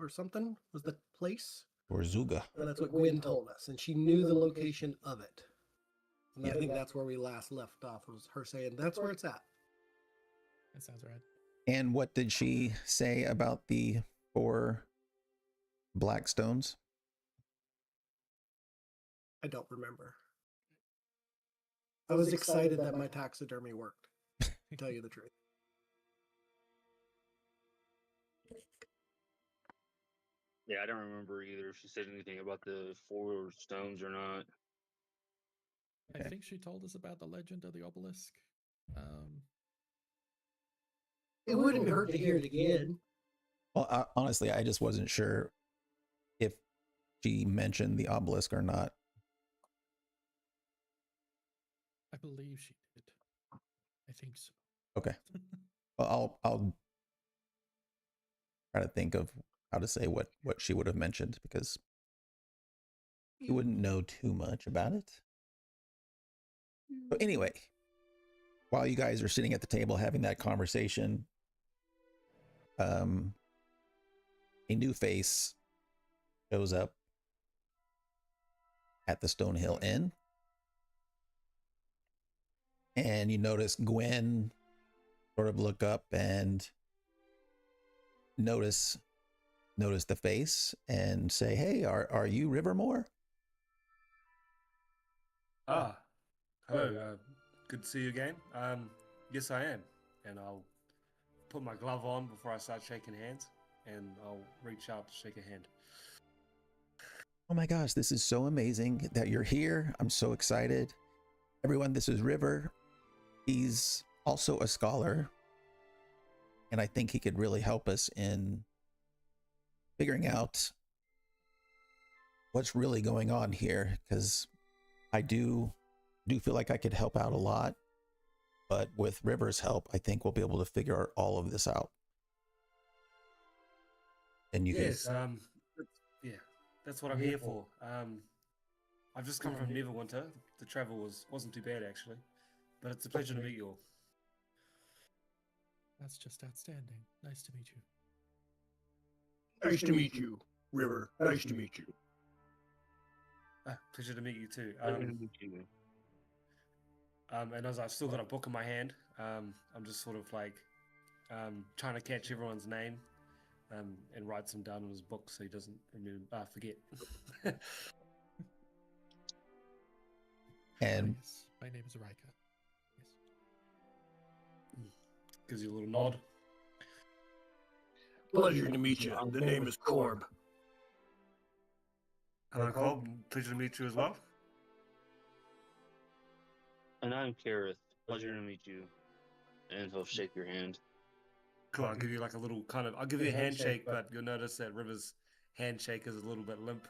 or something was the place. Or Zuga. And that's what Gwen told us, and she knew the location of it. And Yeah. I think that's where we last left off, was her saying that's where it's at. That sounds right. And what did she say about the 4 black stones? I don't remember. I was excited that my taxidermy worked, to tell you the truth. Yeah, I don't remember either if she said anything about the 4 stones or not. I think she told us about the legend of the obelisk. It wouldn't hurt to hear it again. Well, honestly, I just wasn't sure if she mentioned the obelisk or not. I believe she did. I think so. Okay. Well, I'll try to think of how to say what she would have mentioned, because you wouldn't know too much about it. But anyway, while you guys are sitting at the table having that conversation, a new face shows up at the Stonehill Inn. And you notice Gwen sort of look up and notice the face and say, "Hey, are you Rivermore?" Hello. Good to see you again. Yes, I am. And I'll put my glove on before I start shaking hands, and I'll reach out to shake a hand. Oh my gosh, this is so amazing that you're here. I'm so excited. Everyone, this is River. He's also a scholar, and I think he could really help us in figuring out what's really going on here, because I do feel like I could help out a lot, but with River's help, I think we'll be able to figure all of this out. And you Yes, can... yeah, that's what I'm here for. I've just come from Neverwinter. The travel wasn't too bad, actually, but it's a pleasure to meet you all. That's just outstanding. Nice to meet you. Nice to meet you, River. Nice to meet you. Pleasure to meet you too. Pleasure to meet you. And as I've still got a book in my hand, I'm just sort of like trying to catch everyone's name and write some down in his book so he doesn't forget. And yes, my name is Rika. Yes. Gives you a little nod. Pleasure to meet you. The name is Corb. Hello, Corb. Pleasure to meet you as well. And I'm Kareth. Pleasure to meet you. And he'll shake your hand. Cool. I'll give you like a little I'll give you a handshake, but you'll notice that River's handshake is a little bit limp.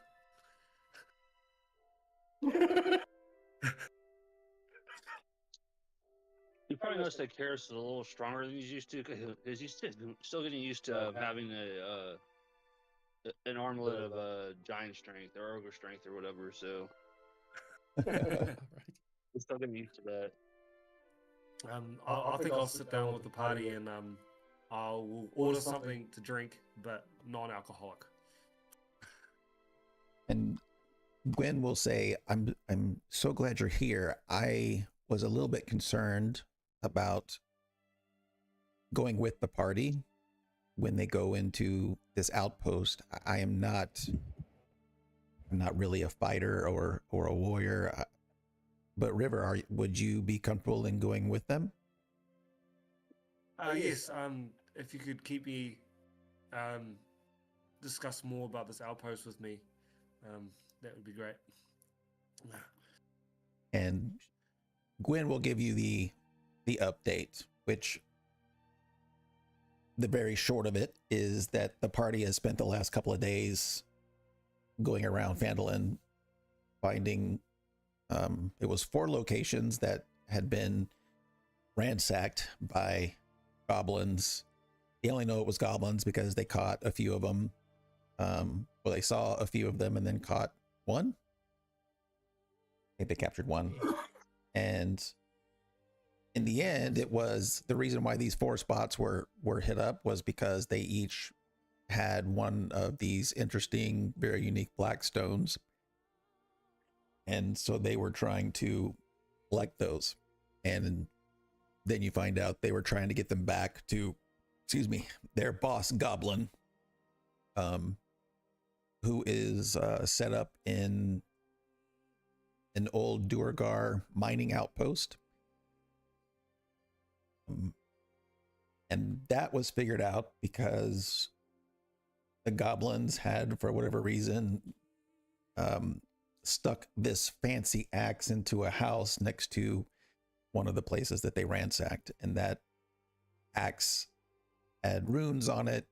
You probably noticed that Kareth is a little stronger than he's used to, because he's still getting used to having an armlet of giant strength or ogre strength or whatever. So Right. he's still getting used to that. I think I'll sit down with the party and I'll order something to drink, but non-alcoholic. And Gwen will say, I'm so glad you're here. I was a little bit concerned about going with the party when they go into this outpost. I'm not really a fighter or a warrior. But River, would you be comfortable in going with them? Yes. If you could keep me discuss more about this outpost with me, that would be great. And Gwen will give you the update, which the very short of it is that the party has spent the last couple of days going around Phandelver, finding it was 4 locations that had been ransacked by goblins. They only know it was goblins because they caught a few of them. Well, they saw a few of them and then caught one. I think they captured one. And in the end, it was the reason why these 4 spots were hit up was because they each had one of these interesting, very unique black stones. And so they were trying to collect those. And then you find out they were trying to get them back to, their boss Goblin, who is set up in an old Duergar mining outpost. And that was figured out because the goblins had, for whatever reason, stuck this fancy axe into a house next to one of the places that they ransacked. And that axe had runes on it.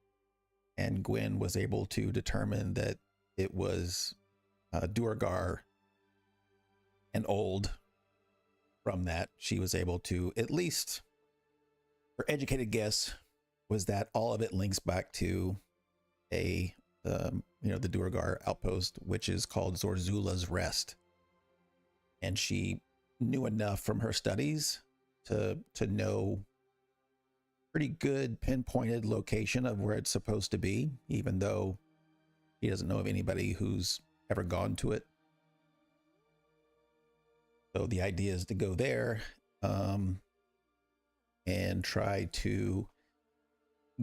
And Gwen was able to determine that it was Duergar and old. From that, she was able to, at least her educated guess was that all of it links back to the Duergar outpost, which is called Zorzula's Rest. And she knew enough from her studies to know pretty good pinpointed location of where it's supposed to be, even though he doesn't know of anybody who's ever gone to it. So the idea is to go there and try to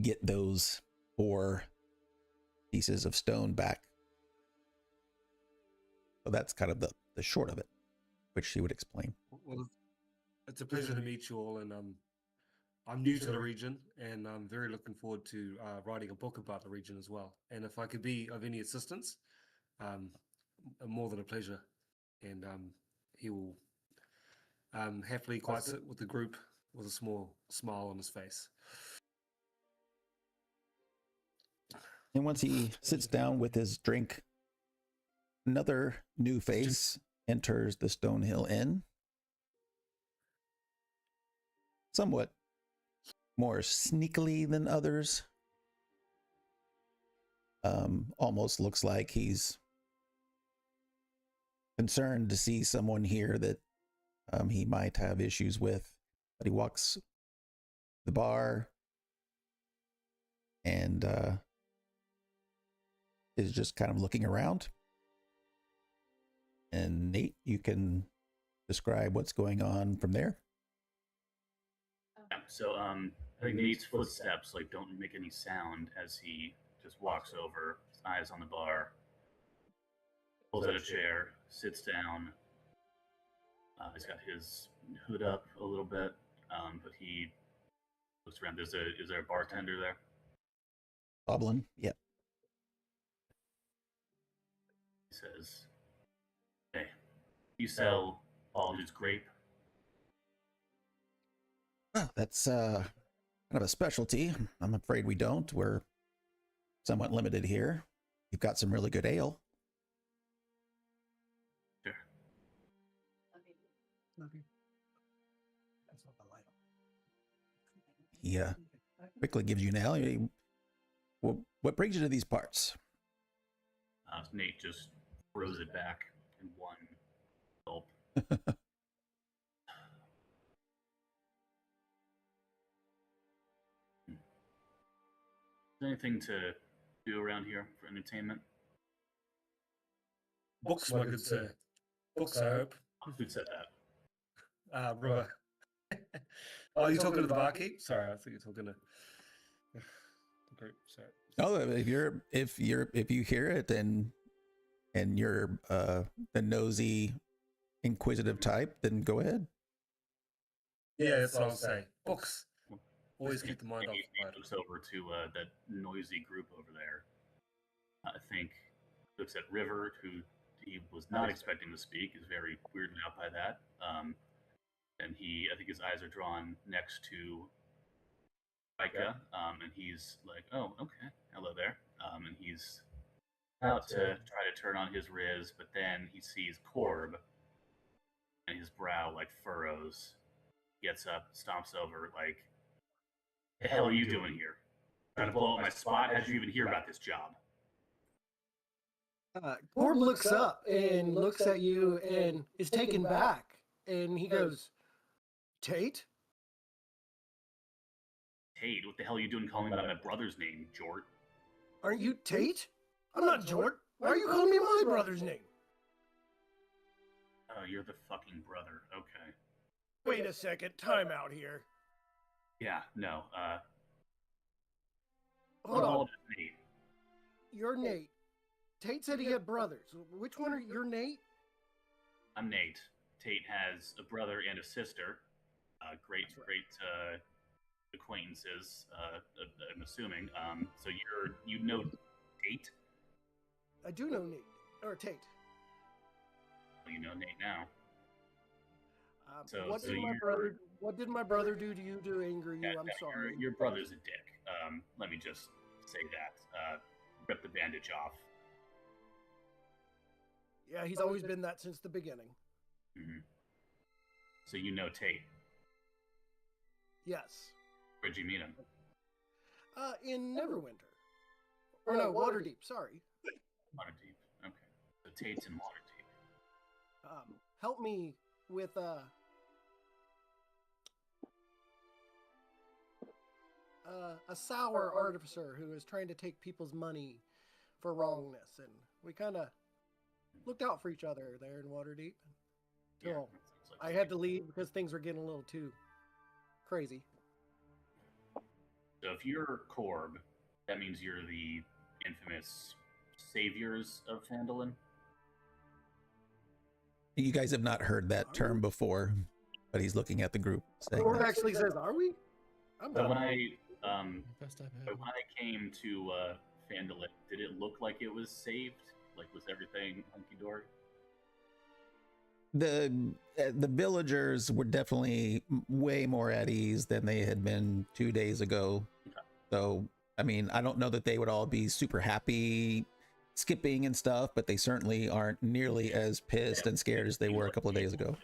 get those 4 pieces of stone back. So that's kind of the short of it, which she would explain. Well, it's a pleasure to meet you all, and I'm new to the region, and I'm very looking forward to writing a book about the region as well. And if I could be of any assistance, more than a pleasure. And he will happily quite sit with the group with a small smile on his face. And once he sits down with his drink, another new face enters the Stonehill Inn. Somewhat more sneakily than others. Almost looks like he's concerned to see someone here that he might have issues with. But he walks the bar and is just kind of looking around. And Nate, you can describe what's going on from there. Yeah, so I think Nate's footsteps don't make any sound as he just walks over, his eyes on the bar, pulls out a chair, sits down. He's got his hood up a little bit, but he looks around. Is there a bartender there? Goblin, yeah. He says, "Hey, you sell Baldur's Grape?" Well, that's kind of a specialty. I'm afraid we don't. We're somewhat limited here. You've got some really good ale. Sure. He quickly gives you an ale. What brings you to these parts? Nate just throws it back in one gulp. Is there anything to do around here for entertainment? Books, my good sir. Books, I hope. Who said that? Bro. Oh, you're talking to the barkeep? Sorry, I think you're talking to the group. Sorry. Oh, if you hear it and you're the nosy, inquisitive type, then go ahead. Yeah, that's what I was saying. Books. Always keep the mind off. He looks over to that noisy group over there. I think looks at River, who he was not expecting to speak, is very weirded out by that. And I think his eyes are drawn next to Micah, and he's like, "Oh, okay, hello there." And he's about to try to turn on his riz, but then he sees Corb, and his brow furrows. Gets up, stomps over, "The hell are you doing here? Trying to blow up my spot? How'd you even hear about this job?" Corb looks up and looks at you and is taken back. And he goes, Tate? "Tate, what the hell are you doing calling me by my brother's name, Jort?" Aren't you Tate? I'm not Jort. Why are you calling me my brother's name? Oh, you're the fucking brother. Okay. Wait a second. Time out here. Yeah, no. Hold on. Hold it, Nate. You're Nate. Tate said he had brothers. Which one are you? You're Nate? I'm Nate. Tate has a brother and a sister. Great acquaintances. I'm assuming. So you know Tate. I do know Nate. Or Tate. Well, you know Nate now. What did my brother do to you to anger you? Yeah, I'm sorry. Your brother's a dick. Let me just say that. Rip the bandage off. Yeah, he's always been that since the beginning. Mm-hmm. So you know Tate. Yes. Where'd you meet him? In Neverwinter. Or no, Waterdeep, sorry. Waterdeep. Okay. So Tate's in Waterdeep. Help me with a sour artificer who is trying to take people's money for wrongness, and we kind of looked out for each other there in Waterdeep. Yeah, So that sounds like I had to leave because things were getting a little too crazy. So if you're Corb, that means you're the infamous saviors of Phandelver. You guys have not heard that term before, but he's looking at the group saying, Lord actually says, "Are we?" I'm So done. when I First I've heard. but when I came to Phandelver, did it look like it was saved? Like, was everything hunky dory? the villagers were definitely way more at ease than they had been 2 days ago. Okay. So, I mean, I don't know that they would all be super happy skipping and stuff, but they certainly aren't nearly as pissed and scared as they were a couple of days ago.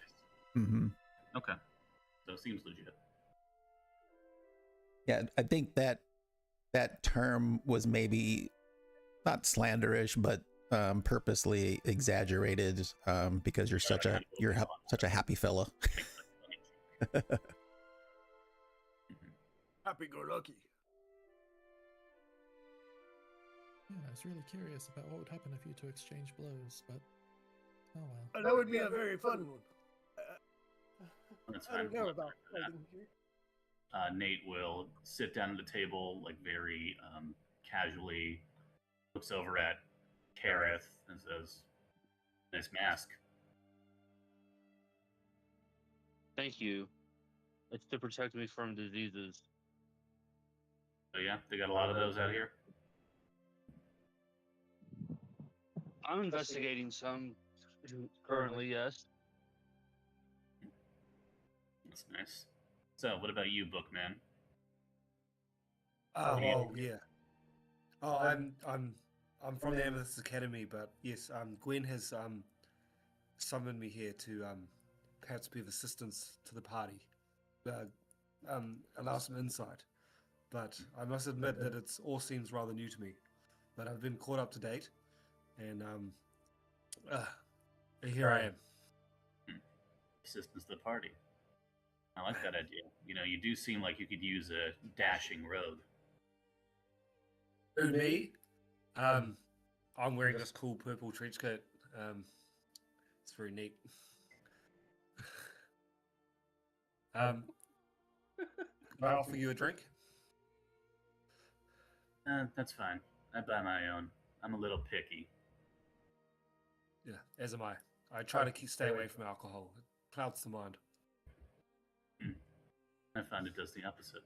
Mm-hmm. Okay. So it seems legit. Yeah, I think that term was maybe not slanderish, but purposely exaggerated because you're such a happy fella. Happy-go-lucky. Yeah, I was really curious about what would happen if you two exchange blows, but oh well. That would be a very fun one. That's I don't fine. know about fighting here. Nate will sit down at the table, like very casually, looks over at Kareth and says, "Nice mask." Thank you. It's to protect me from diseases. So yeah, they got a lot of those out here. I'm investigating some currently, yes. That's nice. So, what about you, Bookman? Oh yeah. Oh, I'm from the Amethyst Academy, but yes, Gwen has summoned me here to perhaps be of assistance to the party, allow some insight. But I must admit that it all seems rather new to me. But I've been caught up to date, and here I am. Assistance to the party. I like that idea. You know, you do seem like you could use a dashing rogue. Who, me? I'm wearing this cool purple trench coat. It's very neat. Can I offer you a drink? That's fine. I buy my own. I'm a little picky. Yeah, as am I. I try to stay away from alcohol. It clouds the mind. I find it does the opposite.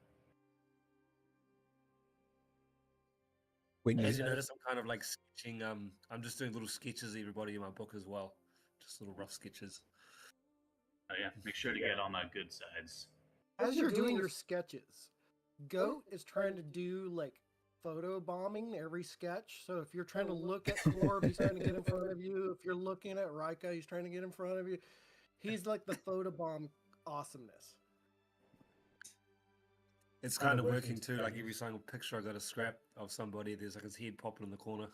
When As you you notice, I'm kind of like sketching. I'm just doing little sketches, everybody, in my book as well. Just little rough sketches. Oh yeah, make sure to get all my good sides. As you're doing your sketches, Goat is trying to do like photo bombing every sketch. So if you're trying to look at Corb, he's trying to get in front of you. If you're looking at Rika, he's trying to get in front of you. He's like the photo bomb awesomeness. It's kind of working too. Like every single picture I got a scrap of somebody, there's like his head popping in the corner.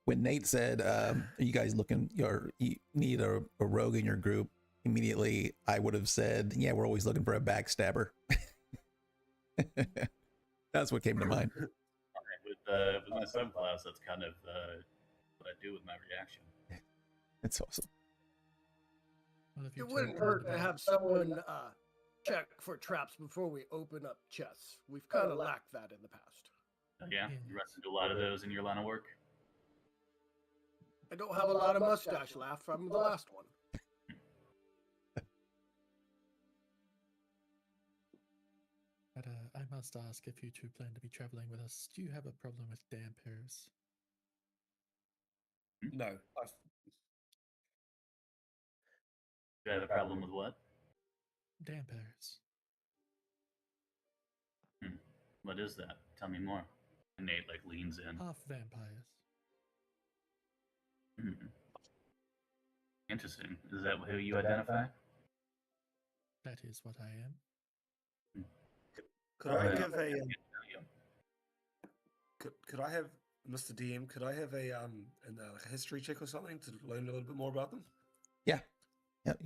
when Nate said, "Are you guys looking? You need a rogue in your group?" Immediately, I would have said, "Yeah, we're always looking for a backstabber." That's what came to mind. With my subclass, that's kind of what I do with my reaction. It's awesome. Well, if you It two wouldn't are hurt to about- have someone check for traps before we open up chests. We've kind of lacked that in the past. Yeah, Yes. you run into a lot of those in your line of work. I don't have a lot of mustache left from the last one. But I must ask, if you two plan to be traveling with us, do you have a problem with dampers? No. Do I have a problem with what? Dampers. What is that? Tell me more. And Nate like leans in. Half vampires. Hmm. Interesting. Is that who you identify? That is what I am. Could I Yeah. give a Yeah. could I have Mr. DM? Could I have a like a history check or something to learn a little bit more about them? Yeah,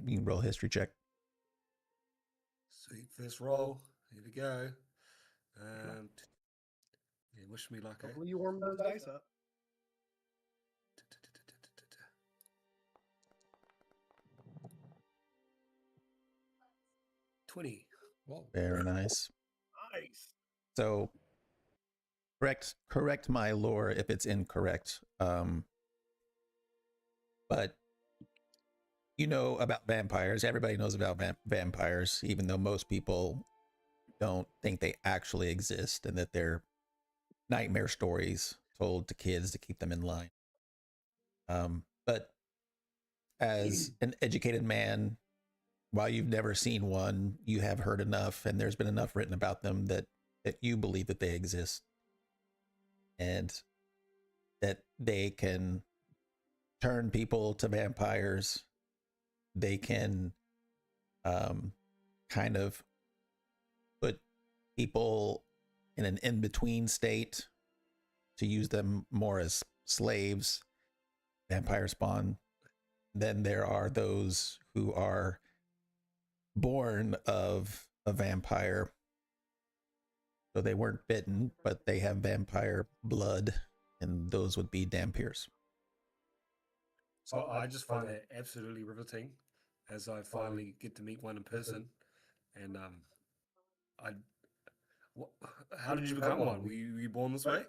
you can roll a history check. Sweet, first roll. Here we go. Yeah, wish me luck. Eh? Hopefully you warm those dice up. 20. Whoa. Very nice. Nice. So correct my lore if it's incorrect. But you know about vampires. Everybody knows about vampires, even though most people don't think they actually exist and that they're nightmare stories told to kids to keep them in line. But as an educated man, while you've never seen one, you have heard enough, and there's been enough written about them that you believe that they exist and that they can turn people to vampires. They can kind of put people in an in-between state to use them more as slaves, vampire spawn. Then there are those who are born of a vampire. So they weren't bitten, but they have vampire blood, and those would be dampiers. So I just find that absolutely riveting as I finally get to meet one in person. And how did you become one? Were you born this way?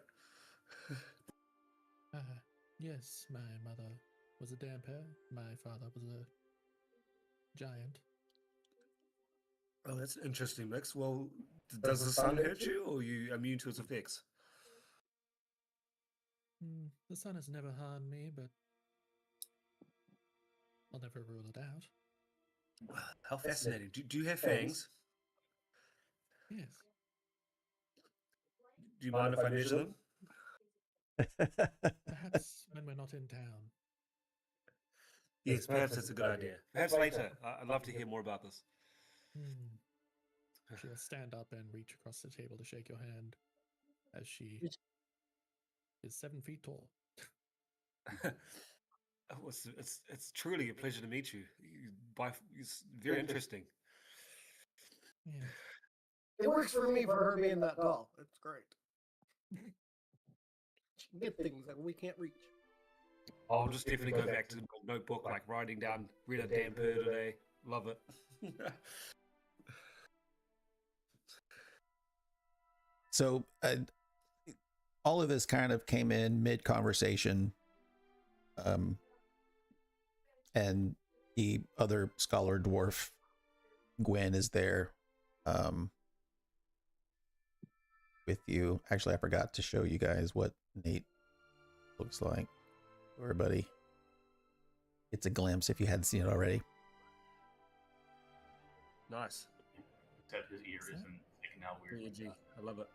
Yes, my mother was a damper. My father was a giant. Oh, that's an interesting mix. Well, does the sun hurt you, or are you immune to its effects? The sun has never harmed me, but I'll never rule it out. How fascinating. Do you have fangs? Yes. Do you mind if I measure them? Perhaps when we're not in town. Yes, perhaps that's a good idea. Perhaps later. I'd love to hear more about this. She'll stand up and reach across the table to shake your hand as she is 7 feet tall. It's truly a pleasure to meet you. It's very interesting. Yeah. It works for me for her being that tall. It's great. She can get things that we can't reach. I'll just definitely go back to my notebook, like writing down, read a damper today. Love it. So all of this kind of came in mid-conversation, and the other scholar dwarf, Gwen, is there with you. Actually, I forgot to show you guys what Nate looks like. Everybody, it's a glimpse if you hadn't seen it already. Nice. Except his ear isn't sticking out weird. EG. I love it.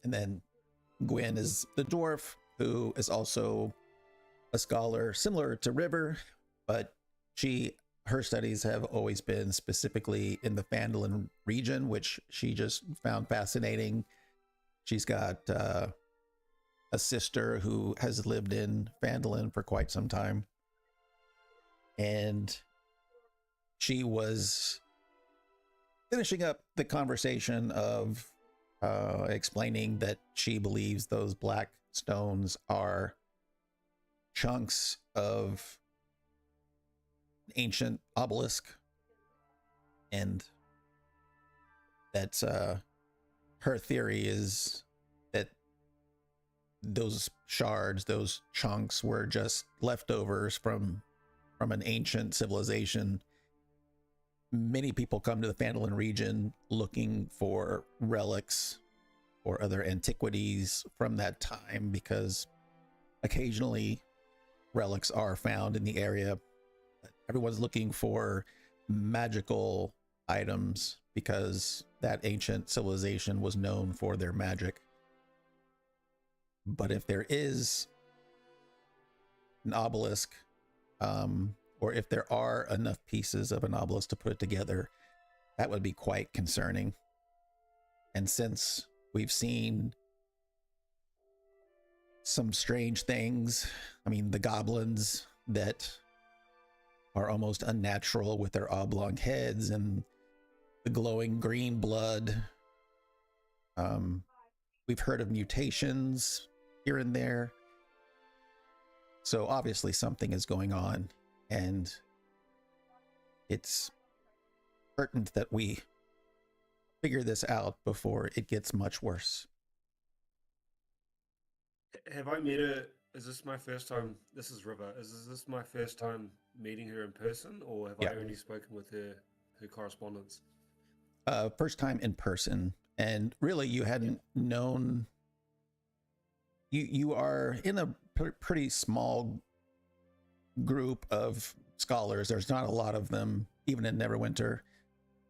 And then Gwen is the dwarf who is also a scholar similar to River, but her studies have always been specifically in the Phandelver region, which she just found fascinating. She's got a sister who has lived in Phandelver for quite some time, and she was finishing up the conversation of explaining that she believes those black stones are chunks of ancient obelisk, and that her theory is that those shards, those chunks, were just leftovers from an ancient civilization. Many people come to the Phandelver region looking for relics or other antiquities from that time, because occasionally relics are found in the area. Everyone's looking for magical items because that ancient civilization was known for their magic. But if there is an obelisk, or if there are enough pieces of an obelisk to put it together, that would be quite concerning. And since we've seen some strange things, I mean, the goblins that are almost unnatural with their oblong heads and the glowing green blood, we've heard of mutations here and there. So obviously something is going on, and it's pertinent that we figure this out before it gets much worse. Have I met her? Is this my first time? This is River. Is this my first time meeting her in person, or have I only spoken with her correspondence? First time in person, and really you hadn't known. You are in a pretty small group of scholars. There's not a lot of them, even in Neverwinter,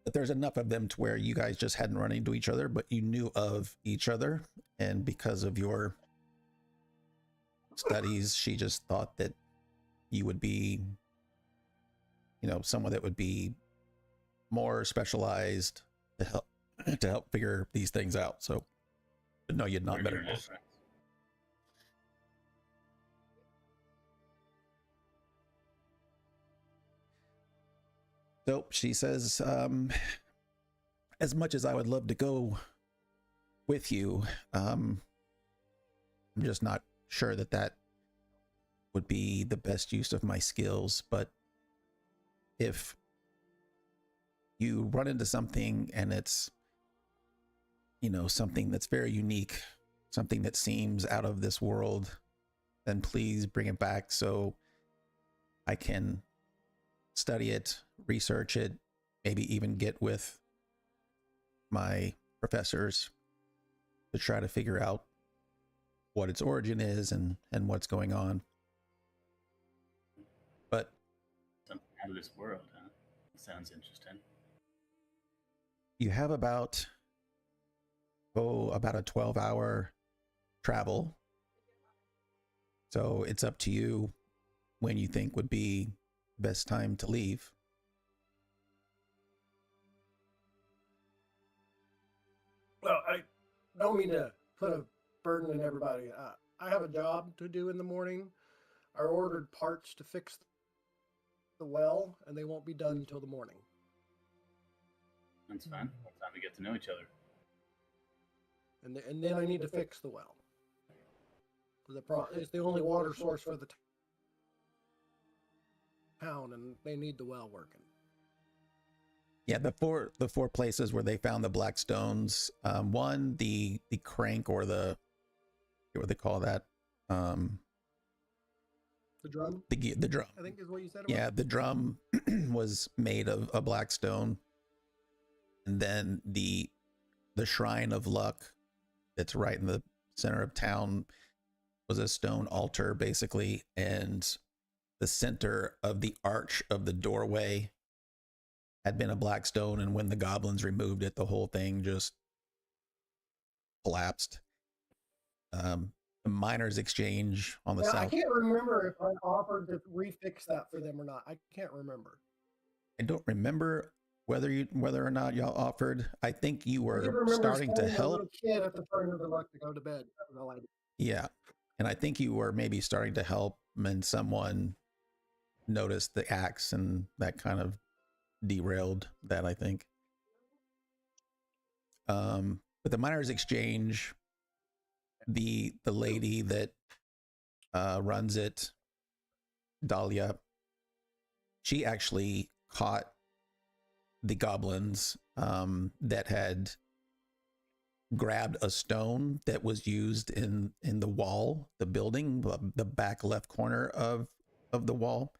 but there's enough of them to where you guys just hadn't run into each other, but you knew of each other. And because of your studies, she just thought that you would be, someone that would be more specialized to help figure these things out. So, but no, you'd not better. So she says, as much as I would love to go with you, I'm just not sure that would be the best use of my skills. But if you run into something and it's, something that's very unique, something that seems out of this world, then please bring it back so I can study it, research it, maybe even get with my professors to try to figure out what its origin is and what's going on. But something out of this world, huh? Sounds interesting. You have about a 12-hour travel. So it's up to you when you think would be best time to leave. Well, I don't mean to put a burden on everybody. I have a job to do in the morning. I ordered parts to fix the well, and they won't be done until the morning. That's fine. What time to get to know each other? And then I need to fix the well. It's the only water source for the town, and they need the well working. Yeah, the four places where they found the black stones. One, the crank, or what they call that? The drum. The drum, I think is what you said. Yeah, the drum was made of a black stone, and then the shrine of luck that's right in the center of town was a stone altar, basically, and the center of the arch of the doorway had been a black stone, and when the goblins removed it, the whole thing just collapsed. The miners' exchange on the south. I can't remember if I offered to refix that for them or not. I can't remember. I don't remember whether or not y'all offered. I think you were starting to help. A kid at the front of the luck to go to bed. That was all I did. Yeah, and I think you were maybe starting to help, and someone noticed the axe, and that kind of derailed that, I think. But the Miners Exchange, the lady that runs it, Dahlia, she actually caught the goblins that had grabbed a stone that was used in the wall, the building, the back left corner of the wall,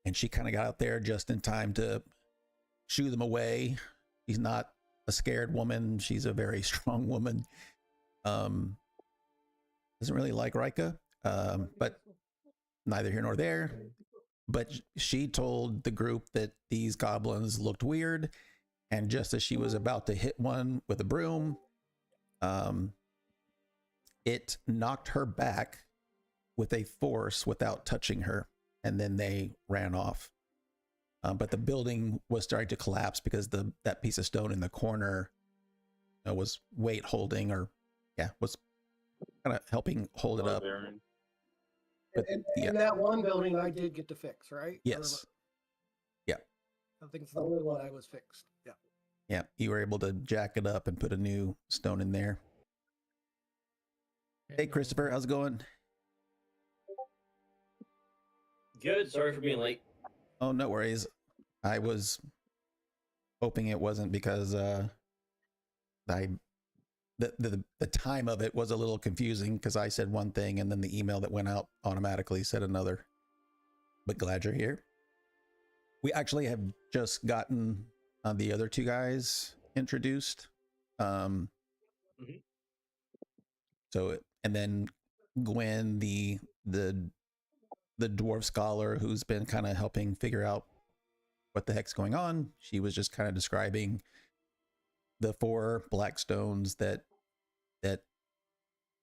and she kind of got out there just in time to shoo them away. She's not a scared woman. She's a very strong woman. Doesn't really like Rika, but neither here nor there. But she told the group that these goblins looked weird, and just as she was about to hit one with a broom, it knocked her back with a force without touching her, and then they ran off. But the building was starting to collapse because that piece of stone in the corner was weight holding, or was kind of helping hold it up. But, and that one building I did get to fix, right? Yes. Yeah. I think it's the only one I was fixed. Yeah. Yeah, you were able to jack it up and put a new stone in there. Hey, Christopher, how's it going? Good. Sorry for being late. Oh, no worries. I was hoping it wasn't because the time of it was a little confusing because I said one thing and then the email that went out automatically said another. But glad you're here. We actually have just gotten the other two guys introduced. So, and then Gwen, the dwarf scholar who's been kind of helping figure out what the heck's going on. She was just kind of describing the 4 black stones that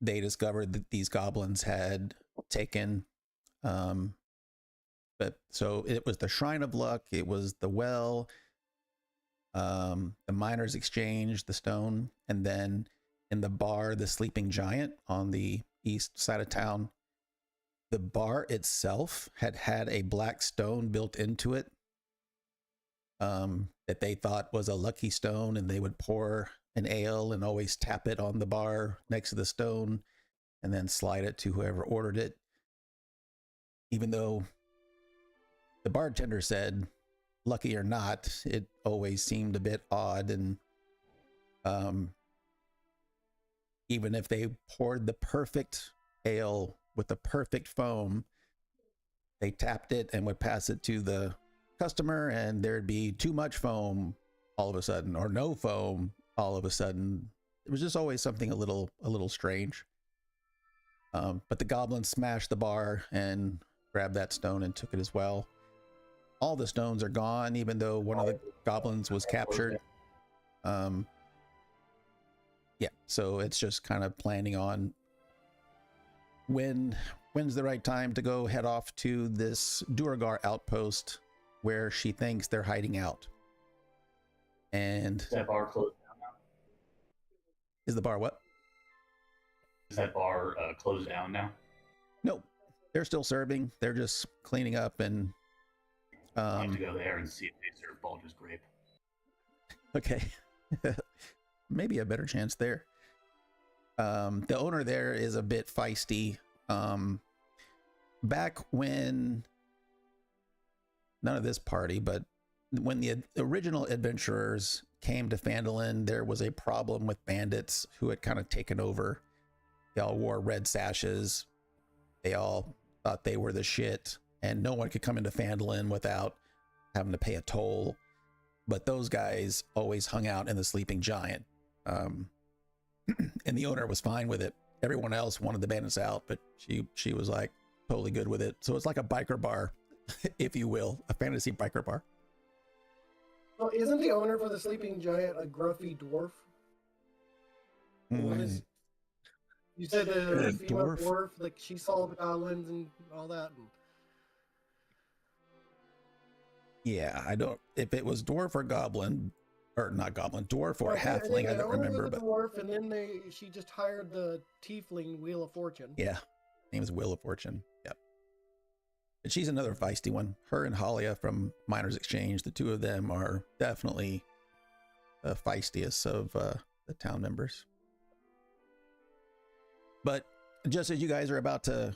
they discovered that these goblins had taken. But so it was the Shrine of Luck, it was the well, the Miners Exchange, the stone, and then in the bar, the Sleeping Giant on the east side of town. The bar itself had a black stone built into it that they thought was a lucky stone, and they would pour an ale and always tap it on the bar next to the stone and then slide it to whoever ordered it. Even though the bartender said, lucky or not, it always seemed a bit odd. And even if they poured the perfect ale with the perfect foam, they tapped it and would pass it to the customer, and there'd be too much foam all of a sudden, or no foam all of a sudden. It was just always something a little strange. But the goblins smashed the bar and grabbed that stone and took it as well. All the stones are gone, even though one of the goblins was captured. Yeah, so it's just kind of planning on when's the right time to go head off to this Duragar outpost where she thinks they're hiding out. And Is that bar closed down now? Is the bar what? Is that bar closed down now? No, they're still serving. They're just cleaning up and I need to go there and see if they serve Baldur's Grape. Okay. Maybe a better chance there. The owner there is a bit feisty. Back when, none of this party, but when the original adventurers came to Phandelver, there was a problem with bandits who had kind of taken over. They all wore red sashes. They all thought they were the shit, and no one could come into Phandelver without having to pay a toll. But those guys always hung out in the Sleeping Giant. And the owner was fine with it. Everyone else wanted the bandits out, but she was like totally good with it. So it's like a biker bar, if you will, a fantasy biker bar. Well, isn't the owner for the Sleeping Giant a gruffy dwarf? What is, you said the female dwarf, like she saw the goblins and all that. Yeah, I don't, if it was dwarf or goblin, or not goblin, dwarf or halfling, I don't remember. But dwarf, and then she just hired the tiefling Wheel of Fortune. Yeah, name is Wheel of Fortune. Yep. But she's another feisty one. Her and Halia from Miners Exchange, the two of them are definitely the feistiest of the town members. But just as you guys are about to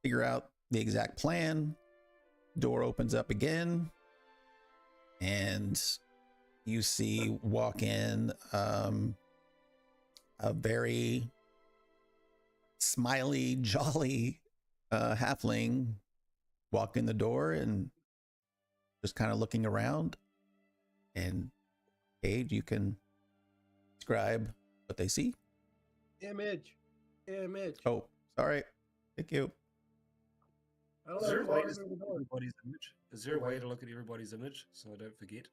figure out the exact plan, door opens up again, and you see walk in a very smiley, jolly halfling walk in the door and just kind of looking around. And Cade, you can describe what they see. Image. Oh, sorry. Thank you. I don't Is know there if a way it's to already look at done. everybody's image? Is there a way to look at everybody's image so I don't forget?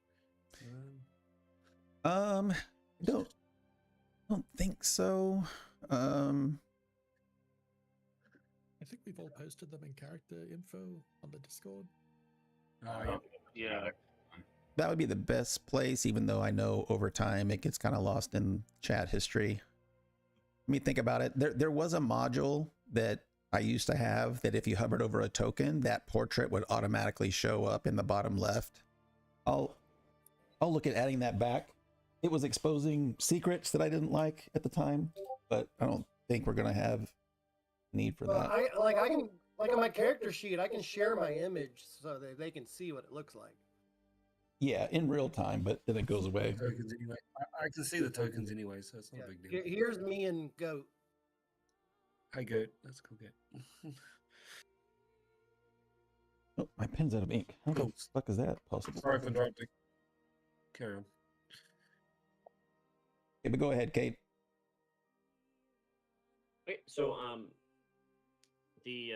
I don't think so. I think we've all posted them in character info on the Discord. Yeah. That would be the best place, even though I know over time it gets kind of lost in chat history. Let me think about it. There was a module that I used to have that if you hovered over a token, that portrait would automatically show up in the bottom left. I'll look at adding that back. It was exposing secrets that I didn't like at the time, but I don't think we're gonna have need for Well, that. I can on my character sheet, I can share my image so that they can see what it looks like. Yeah, in real time, but then it goes away. Tokens anyway. I can see the tokens anyway, so it's not a big deal. Here's me and Goat. Hey, Goat. That's a cool, Goat. Oh, my pen's out of ink. How the fuck is that possible? Sorry for interrupting. Carry on. Okay, but go ahead, Kate. Okay, so the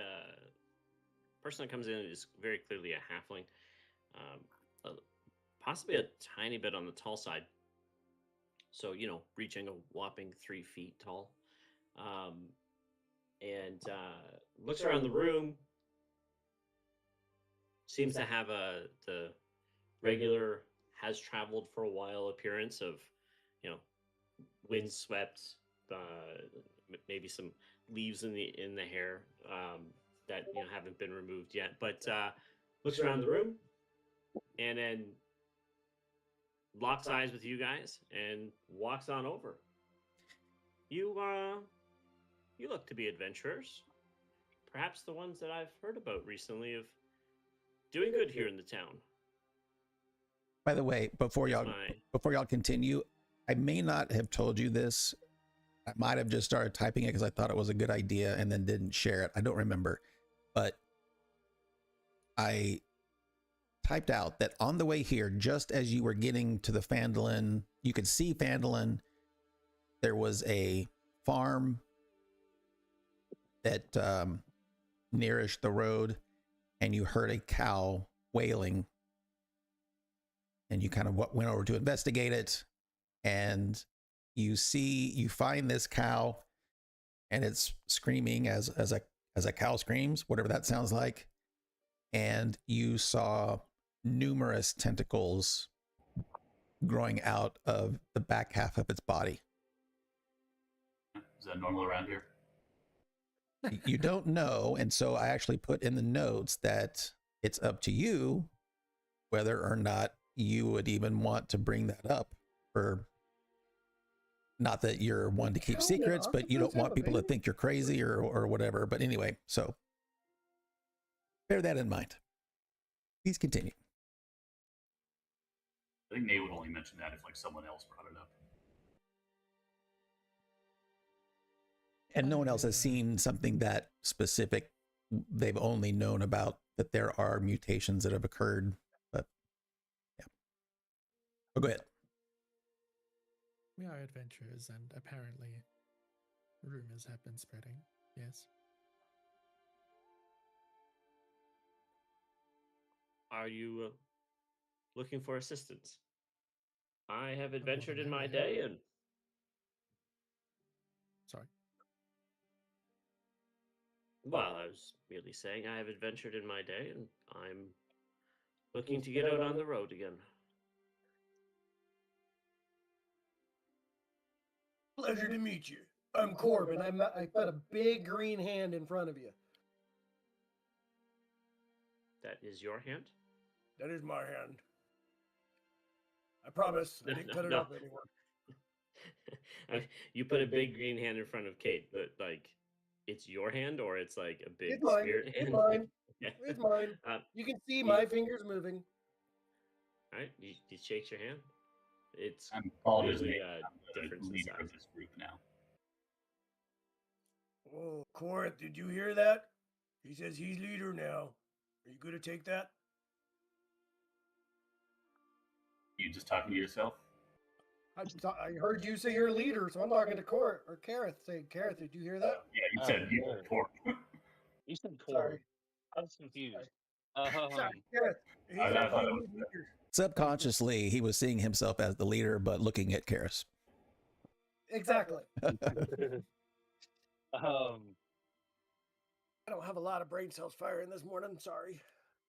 person that comes in is very clearly a halfling, possibly a tiny bit on the tall side. So reaching a whopping 3 feet tall, and looks around the room. Seems to have the regular has traveled for a while appearance of, windswept, maybe some leaves in the hair that haven't been removed yet. But looks around the room and then locks eyes with you guys and walks on over. You look to be adventurers, perhaps the ones that I've heard about recently of doing good here in the town. By the way, before y'all continue, I may not have told you this. I might have just started typing it because I thought it was a good idea and then didn't share it. I don't remember, but I typed out that on the way here, just as you were getting to the Phandelver, you could see Phandelver. There was a farm that nearish the road, and you heard a cow wailing, and you kind of went over to investigate it, and you find this cow, and it's screaming as a cow screams, whatever that sounds like, and you saw numerous tentacles growing out of the back half of its body. Is that normal around here? You don't know, and so I actually put in the notes that it's up to you whether or not you would even want to bring that up, or not that you're one to keep secrets, but you don't want people to think you're crazy or whatever. But anyway, so bear that in mind. Please continue. I think Nate would only mention that if someone else brought it up. And no one else has seen something that specific. They've only known about that there are mutations that have occurred, but yeah. Oh, go ahead. We are adventurers, and apparently rumors have been spreading. Yes. Are you looking for assistance? I have adventured in my day, and Sorry. Well, I was merely saying I have adventured in my day, and I'm looking to get out on the road again. Pleasure to meet you. I'm Corbin. I put a big green hand in front of you. That is your hand? That is my hand. I promise. I No, didn't no, cut it no. off anywhere. I mean, you put a big green hand in front of Kate, but like, it's your hand or it's like a big It's mine. spirit It's hand. mine. Yeah. It's mine. You can see my fingers moving. All right, you shakes your hand. It's I'm Baldur's clearly Gate. a I'm the difference in leader size. of this group now. Oh, Corinth, did you hear that? He says he's leader now. Are you going to take that? You just talking to yourself? I heard you say you're a leader, so I'm talking to Corinth or Kareth. Say, Kareth, did you hear that? Yeah, you said you yeah. Tor. You said Sorry. core. I was confused. Sorry, Kareth. He I said thought he it was was leader. Subconsciously, he was seeing himself as the leader, but looking at Karis. Exactly. I don't have a lot of brain cells firing this morning. Sorry.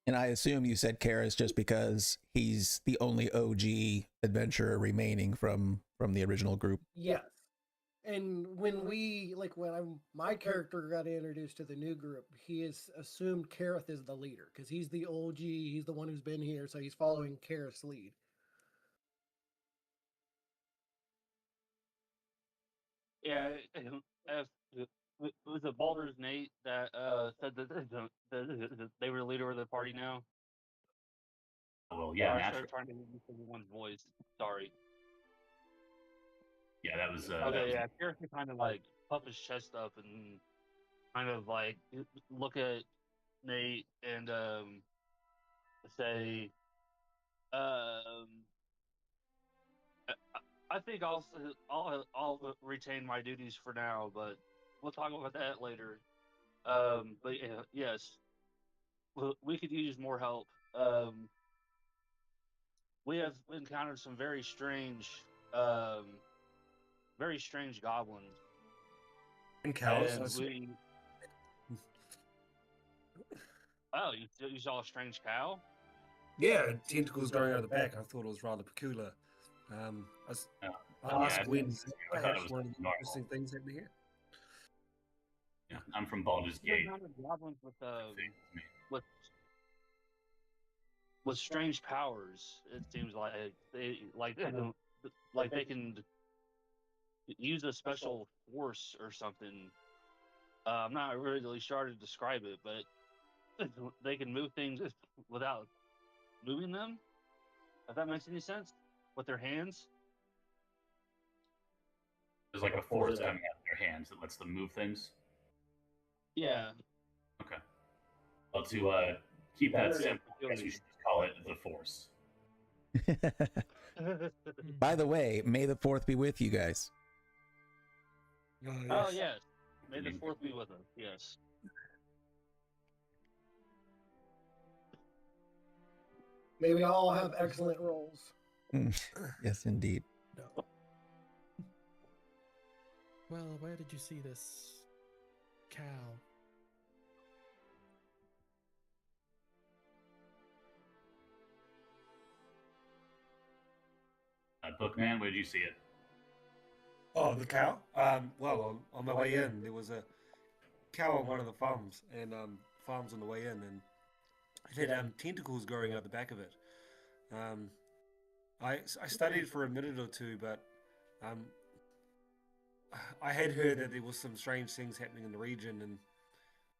And I assume you said Karis just because he's the only OG adventurer remaining from the original group. Yes. And when my character got introduced to the new group, he is assumed Kareth is the leader because he's the OG. He's the one who's been here, so he's following Kareth's lead. Yeah, it was a Baldur's Nate that said that they were the leader of the party now. Well, yeah, I naturally. started trying to use everyone's voice. Sorry. Yeah, that was. Okay, yeah, Gareth can kind of like puff his chest up and kind of like look at Nate and say, I think I'll retain my duties for now, but we'll talk about that later. But yeah, yes, we could use more help. We have encountered some very strange goblins. And cows. And That's- Oh, you saw a strange cow? Yeah, tentacles going out the back. I thought it was rather peculiar. I'll ask Gwen. I thought it was one of the normal. interesting things happening here. Yeah, I'm from Baldur's You Gate. encountered goblins with strange powers. It seems like they can use a special force or something. I'm not really sure to describe it, but they can move things without moving them. If that makes any sense, with their hands. There's like a force coming out of their hands that lets them move things. Yeah. Okay. Well, to keep that simple, I guess we should just call it the Force. By the way, May the 4th be with you guys. Oh yes. May the 4th be with us. Yes. May we all have excellent roles. Yes, indeed. No. Well, where did you see this cow? Bookman, where did you see it? Oh, the cow? Well, on my way in, there was a cow on one of the farms, and farms on the way in, and it had tentacles growing out the back of it. I studied for a minute or two, but I had heard that there was some strange things happening in the region, and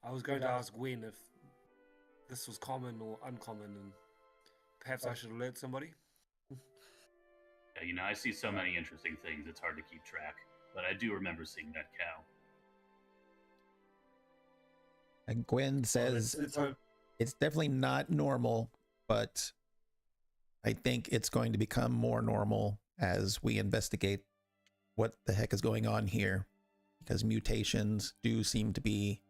I was going to ask Gwen if this was common or uncommon, and perhaps I should alert somebody. Yeah, I see so many interesting things, it's hard to keep track. But I do remember seeing that cow. And Gwen says it's definitely not normal, but I think it's going to become more normal as we investigate what the heck is going on here, because mutations do seem to be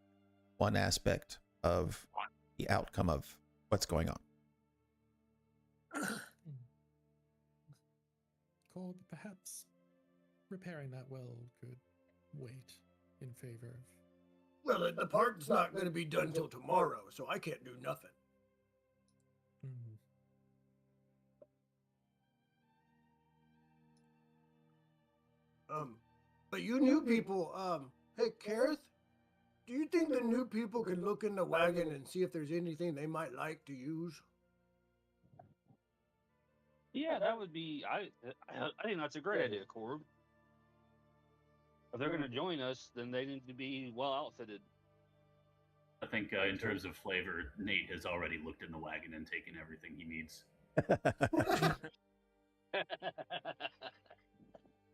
one aspect of the outcome of what's going on. Cole, perhaps repairing that well could wait in favor of... Well, the part's not going to be done till tomorrow, so I can't do nothing. But you new people, hey, Kareth, do you think the new people can look in the wagon and see if there's anything they might like to use? Yeah, that would be. I think that's a great idea, Corb. If they're going to join us, then they need to be well outfitted. I think in terms of flavor, Nate has already looked in the wagon and taken everything he needs.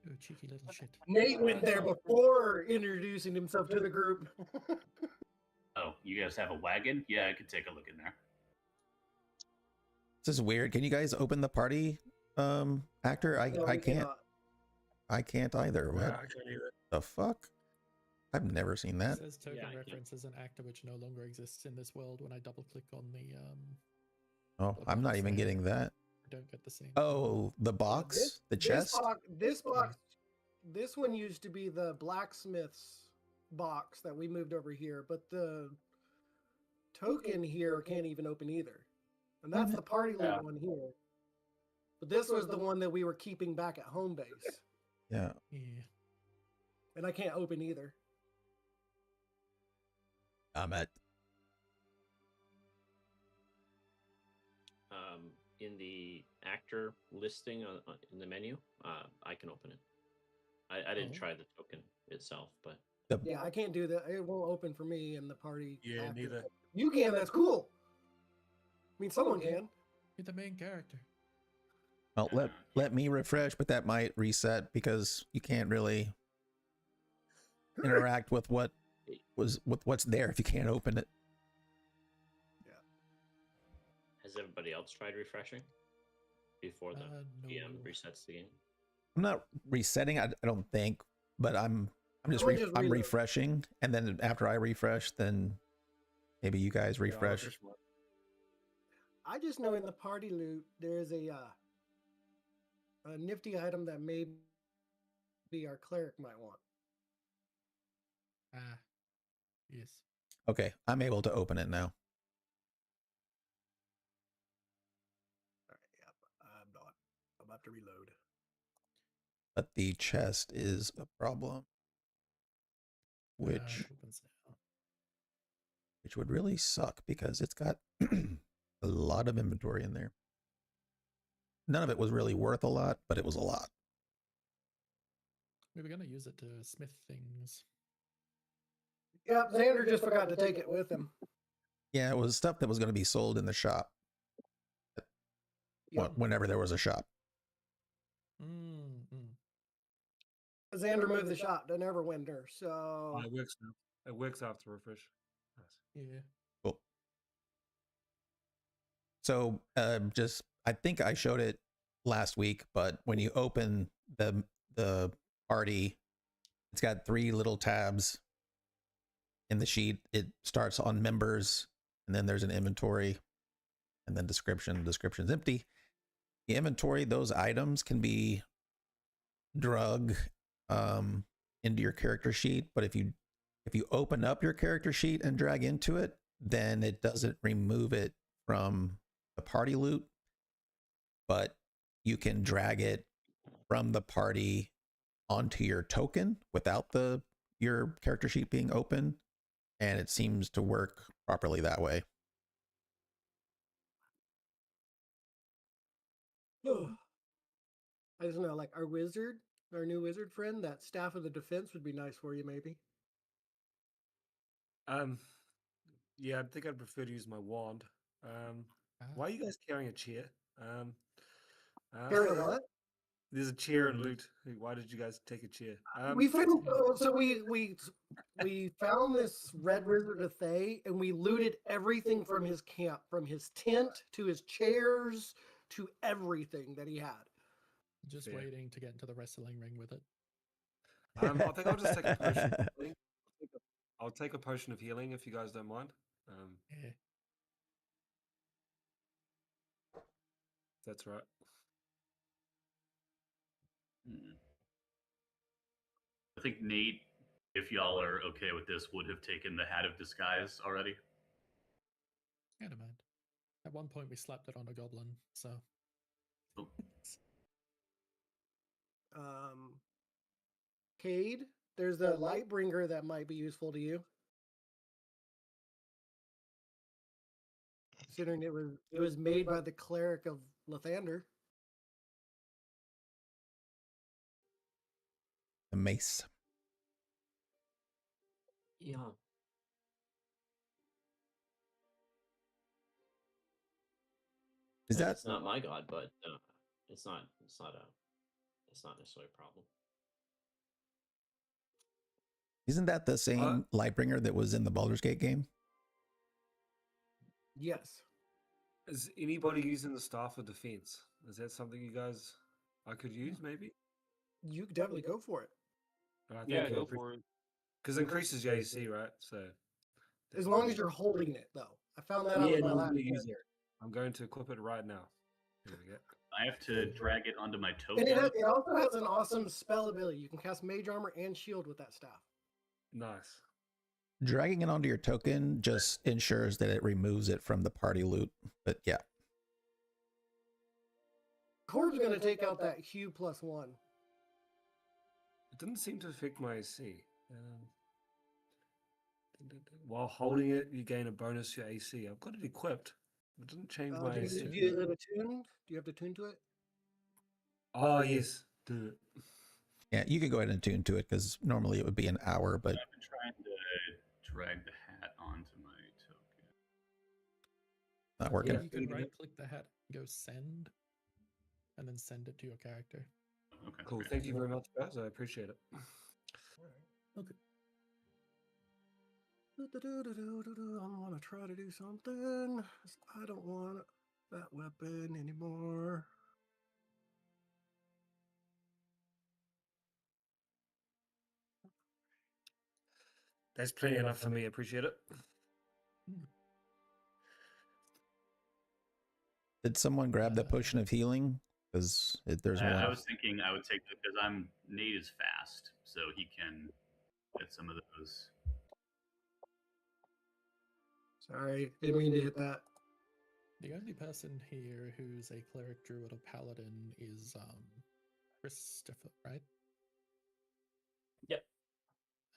Oh, cheeky little shit. Nate went there before introducing himself to the group. Oh, you guys have a wagon? Yeah, I could take a look in there. This is weird. Can you guys open the party actor? No, I we can't. cannot. I can't either. What I can't either. the fuck? I've never seen It that. says token Yeah, I can't. reference as an actor which no longer exists in this world. When I double click on the Oh, I'm not even getting that. I don't get the same. Oh, the box, the chest. This box, this one used to be the blacksmith's box that we moved over here, but the token here can't even open either. And that's the party loot one here. But this was the one that we were keeping back at home base. Yeah. Yeah. And I can't open either. I'm at. In the actor listing in the menu, I can open it. I didn't Oh. try the token itself, but Yeah, I can't do that. It won't open for me in the party. Yeah, actor. neither. You can, that's cool. I mean, someone can. You're the main character. Well, let me refresh, but that might reset because you can't really interact with what's there if you can't open it. has everybody else tried refreshing before the No. GM resets the game? I'm not resetting. I don't think, but I'm just Someone just I'm reload. refreshing, and then after I refresh, then maybe you guys Yeah, I'll refresh. refresh mine. I just know in the party loot there's a nifty item that maybe our cleric might want. Ah. Yes. Okay, I'm able to open it now. All right, yep. I'm not. I'm about to reload. But the chest is a problem, which It opens now. would really suck because it's got a lot of inventory in there. None of it was really worth a lot, but it was a lot. We were going to use it to smith things. Yep, Xander just forgot to take it with him. Yeah, it was stuff that was going to be sold in the shop Yep. whenever there was a shop. Xander moved the shop to Neverwinter, so Oh, it works now. It works after refresh. Nice. Yeah. Cool. So just I think I showed it last week, but when you open the party, it's got 3 little tabs in the sheet. It starts on members, and then there's an inventory, and then description. Description's empty. The inventory, those items can be drug into your character sheet, but if you open up your character sheet and drag into it, then it doesn't remove it from the party loot, but you can drag it from the party onto your token without your character sheet being open, and it seems to work properly that way. I just know, like our new wizard friend, that staff of the defense would be nice for you, maybe. Yeah, I think I'd prefer to use my wand. Why are you guys carrying a chair? Carry what? There's a chair and loot. Why did you guys take a chair? We found this red wizard of Thay, and we looted everything from his camp, from his tent to his chairs to everything that he had. Just Fair. waiting to get into the wrestling ring with it. I think I'll just take a potion of healing. I'll take a potion of healing if you guys don't mind. Yeah. That's right. I think Nate, if y'all are okay with this, would have taken the Hat of Disguise already. I don't mind. At one point we slapped it on a goblin, so. Oh. Cade, there's the Lightbringer that might be useful to you. Considering it was made by the cleric of Lathander. the mace. Yeah. Is that It's not my god, but it's not necessarily a problem. isn't that the same Lightbringer that was in the Baldur's Gate game? Yes. Is anybody using the Staff of Defense? Is that something you guys I could use maybe? You could definitely go for it. Yeah, go for it. Because it increases your AC, right? So As long as you're holding it, though. I found that out yeah, with my I'm last going to use character. it. I'm going to equip it right now. Here we go. I have to drag it onto my And token. it also has an awesome spell ability. You can cast Mage Armor and Shield with that staff. Nice. Dragging it onto your token just ensures that it removes it from the party loot. But yeah. Corb's going to take out that Hue +1. It didn't seem to affect my AC. While holding it, you gain a bonus to your AC. I've got it equipped. It didn't change my Do AC. you have it attuned? Do you have to tune to it? Oh, yes. Do it. Yeah, you can go ahead and tune to it because normally it would be an hour, but I've been trying to drag the hat onto my token. not working. You can right click the hat, go send, and then send it to your character. Okay. Cool. great. Thank you very much, guys. I appreciate it. Okay. I want to try to do something. I don't want that weapon anymore. That's plenty enough for me. Appreciate it. Did someone grab that potion of healing? Because there's one. I was thinking I would take because Nate is fast, so he can get some of those. Sorry, didn't mean to hit that. The only person here who's a cleric, druid, or paladin is Christopher, right? Yep.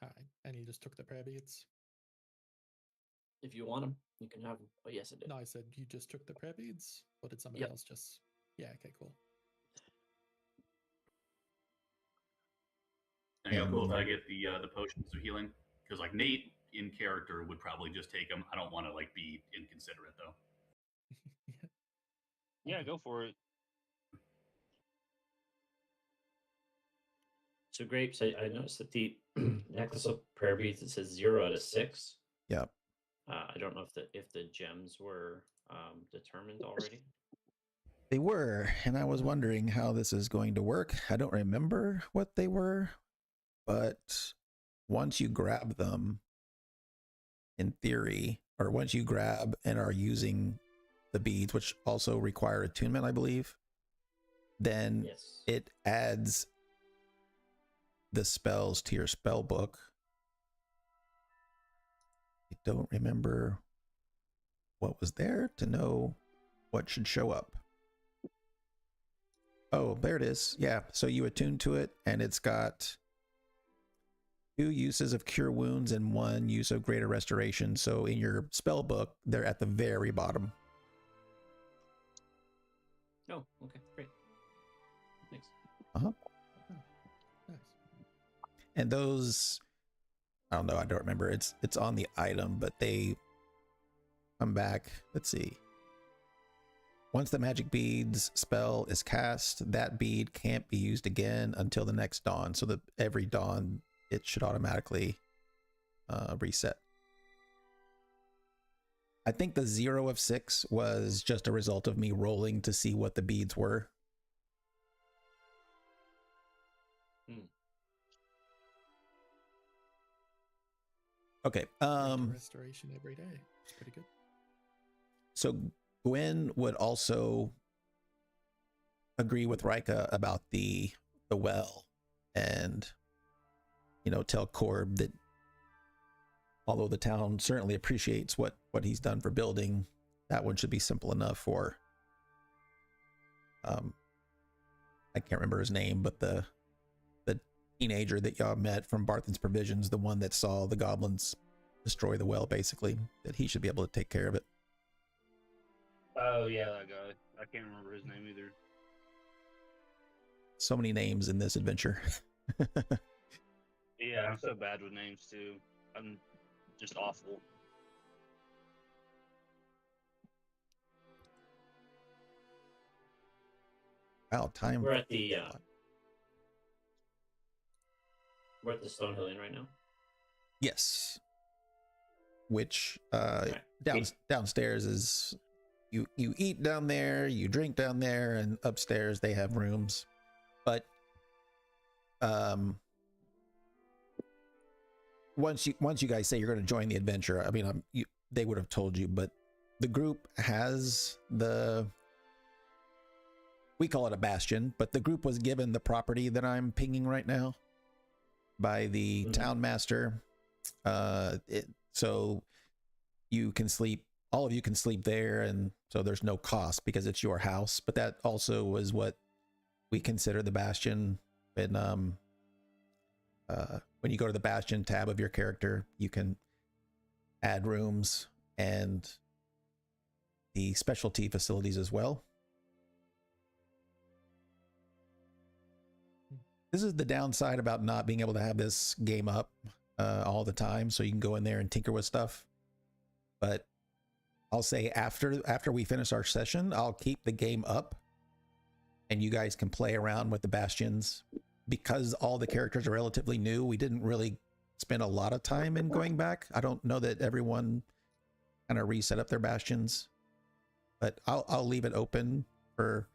Alright, and he just took the prayer beads. If you want them, you can have them. Oh, yes, I did. No, I said you just took the prayer beads, or did somebody Yep. else just? Yeah. Okay. Cool. There you go. Cool. If I get the potions of healing, because like Nate in character would probably just take them. I don't want to like be inconsiderate though. Yeah, go for it. So Grapes, I noticed that the necklace of prayer beads, it says 0 out of 6. Yep. I don't know if the gems were determined already. They were, and I was wondering how this is going to work. I don't remember what they were, but once you grab them, in theory, or once you grab and are using the beads, which also require attunement, I believe, then Yes. it adds the spells to your spell book. I don't remember what was there to know what should show up. Oh, there it is. Yeah, so you attune to it, and it's got 2 uses of cure wounds and 1 use of greater restoration. So in your spell book, they're at the very bottom. Oh, okay, great. Thanks. Uh-huh. Nice. And those, I don't know, I don't remember. It's on the item, but they come back. Let's see. Once the magic beads spell is cast, that bead can't be used again until the next dawn. So that every dawn, it should automatically reset. I think the 0 of 6 was just a result of me rolling to see what the beads were. Okay. Restoration every day. It's pretty good. So Gwen would also agree with Rika about the well, and tell Corb that although the town certainly appreciates what he's done for building, that one should be simple enough for I can't remember his name, but the teenager that y'all met from Barthen's Provisions, the one that saw the goblins destroy the well, basically, that he should be able to take care of it. Oh yeah, that guy. I can't remember his name either. So many names in this adventure. Yeah, I'm so bad with names too. I'm just awful. Wow, time. We're at the Stonehill Inn right now. Yes. Which Right. downstairs is you eat down there, you drink down there, and upstairs they have rooms. But once you guys say you're going to join the adventure, I mean, they would have told you, but the group has we call it a bastion, but the group was given the property that I'm pinging right now by the town master. So you can sleep, all of you can sleep there, and so there's no cost because it's your house. But that also was what we consider the bastion. And when you go to the bastion tab of your character, you can add rooms and the specialty facilities as well. This is the downside about not being able to have this game up all the time, so you can go in there and tinker with stuff. But I'll say after we finish our session, I'll keep the game up and you guys can play around with the bastions. Because all the characters are relatively new, we didn't really spend a lot of time in going back. I don't know that everyone kind of reset up their bastions, but I'll leave it open for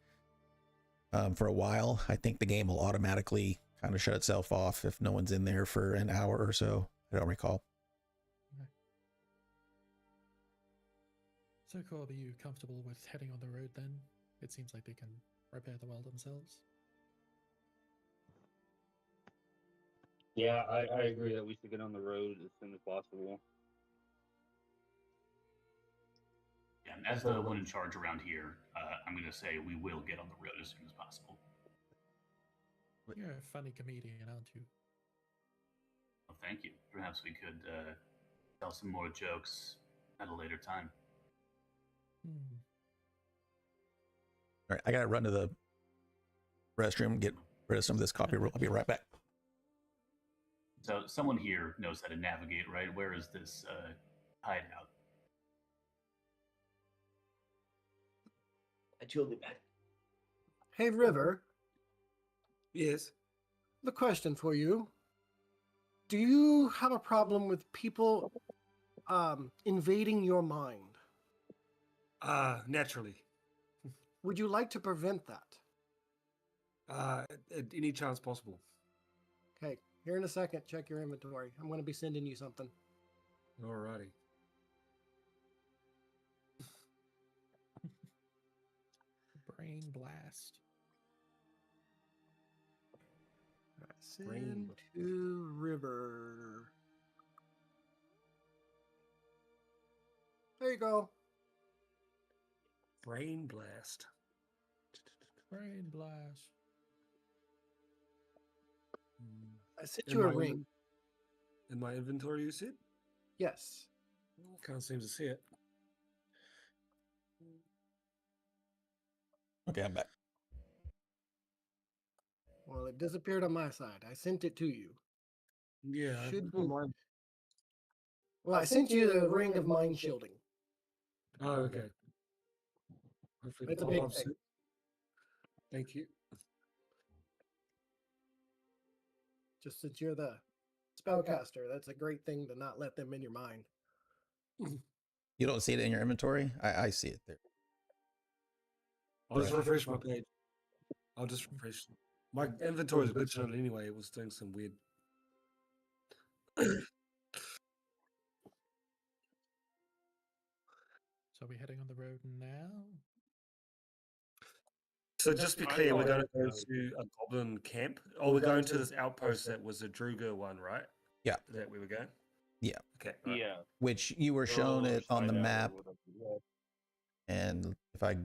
a while. I think the game will automatically kind of shut itself off if no one's in there for an hour or so. I don't recall. So, Corb, are you comfortable with heading on the road then? It seems like they can repair the well themselves. Yeah, I agree that we should get on the road as soon as possible. Yeah, and as the one in charge around here, I'm going to say we will get on the road as soon as possible. You're a funny comedian, aren't you? Well, thank you. Perhaps we could tell some more jokes at a later time. All right, I gotta run to the restroom, get rid of some of this coffee. I'll be right back. So someone here knows how to navigate, right? Where is this hideout? I totally bet. Hey, River, Yes. the question for you. Do you have a problem with people invading your mind? Naturally. Would you like to prevent that? At any chance possible. Okay, here in a second, check your inventory. I'm going to be sending you something. Alrighty. Brain blast. Send to River. There you go. Brain blast. Brain blast. I sent you a ring. In my inventory, you said? Yes. Can't seem to see it. Okay, I'm back. Well, it disappeared on my side. I sent it to you. Yeah. Should be. Well, I sent you the ring of mind shielding. Oh, okay. Hopefully It's a pop big up thing. soon. Thank you. Just since you're the spellcaster, that's a great thing to not let them in your mind. You don't see it in your inventory? I see it there. I'll just refresh my page. I'll just refresh. My inventory is glitching on it anyway. It was doing some weird. So are we heading on the road now? So just be clear, we're going to go to a goblin camp. Oh, we're going to this outpost that was a Druga one, right? Yeah. That we were going? Yeah. Okay. Right. Yeah. Which you were shown it on the map. Yeah. And if I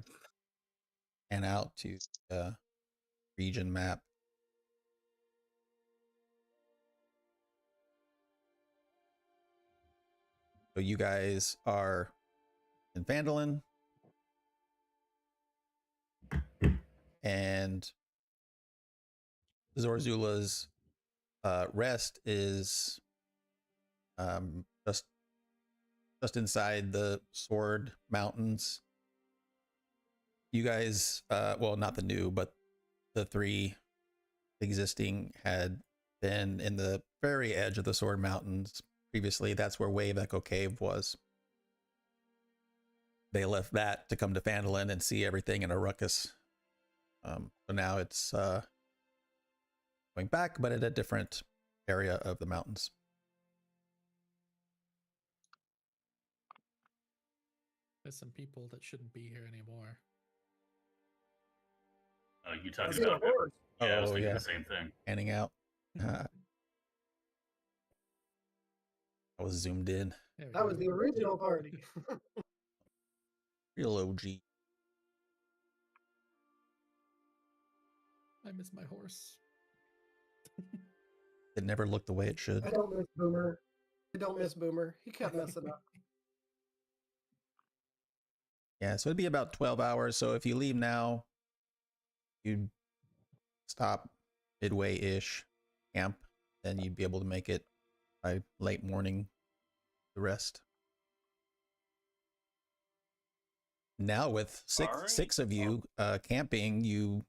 pan out to the region map, so you guys are in Phandelver, and Zorzula's rest is just inside the Sword Mountains. You guys, well, not the new, but the 3 existing had been in the very edge of the Sword Mountains previously. That's where Wave Echo Cave was. They left that to come to Phandelver and see everything in a ruckus. So now it's going back, but at a different area of the mountains. There's some people that shouldn't be here anymore. You talking That's about? the horse. Yeah, I was Oh, thinking yeah. the same thing. Panning out. I was zoomed in. There we That go. was the original party. Real OG. I miss my horse. It never looked the way it should. I don't miss Boomer. I don't miss Boomer. He kept messing up. Yeah, so it'd be about 12 hours. So if you leave now, you'd stop midway-ish camp, then you'd be able to make it by late morning, the rest. Now with six of you camping, you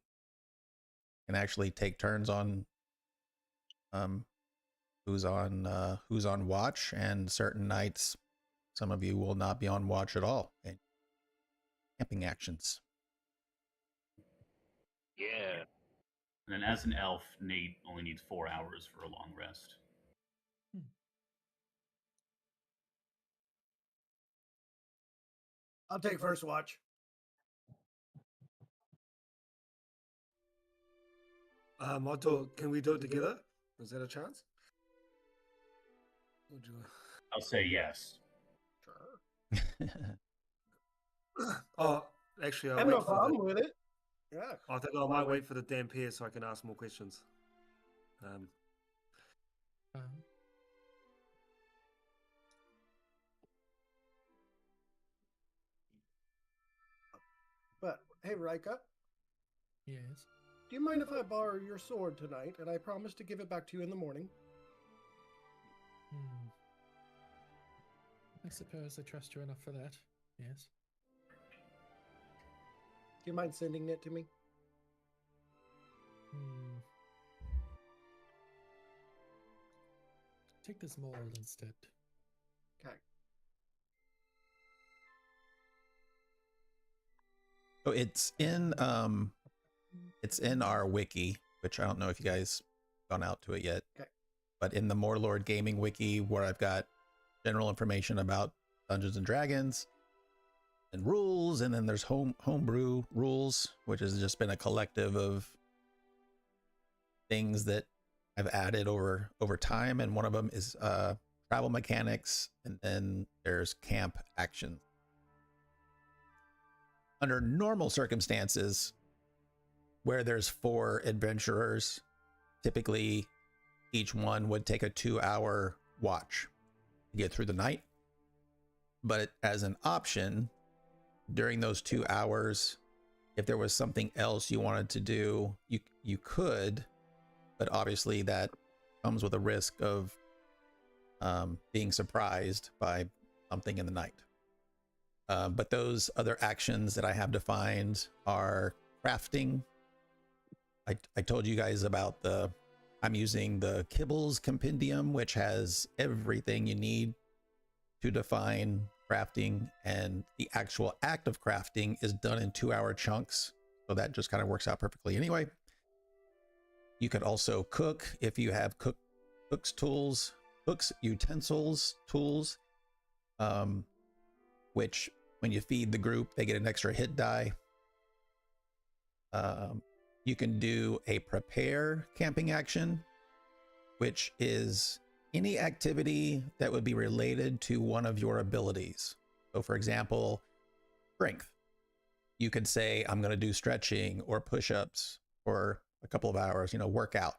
can actually take turns on who's on watch, and certain nights some of you will not be on watch at all. And camping actions. Yeah. And then as an elf, Nate only needs 4 hours for a long rest. I'll take first watch. Can we do it together? Is that a chance? Would you... I'll say yes. Sure. Oh, actually, I I'll have wait no for problem with it. Yeah. I think I might wait for the damn pair so I can ask more questions. But hey, Rika, Yes. do you mind if I borrow your sword tonight? And I promise to give it back to you in the morning. I suppose I trust you enough for that. Yes. Do you mind sending it to me? Take this mold instead. Okay. So it's in our wiki, which I don't know if you guys gone out to it yet. Okay. But in the Morelord Gaming wiki, where I've got general information about Dungeons and Dragons and rules, and then there's homebrew rules, which has just been a collective of things that I've added over time, and one of them is travel mechanics, and then there's camp actions. Under normal circumstances, where there's 4 adventurers, typically each one would take a 2-hour watch to get through the night. But as an option, during those 2 hours, if there was something else you wanted to do, you could, but obviously that comes with a risk of being surprised by something in the night. But those other actions that I have defined are crafting. I told you guys about I'm using the Kibbles Compendium, which has everything you need to define crafting, and the actual act of crafting is done in 2-hour chunks. So that just kind of works out perfectly anyway. You could also cook if you have cook's utensils tools, which when you feed the group, they get an extra hit die. You can do a prepare camping action, which is any activity that would be related to one of your abilities. So for example, strength. You could say, I'm going to do stretching or push-ups for a couple of hours, work out.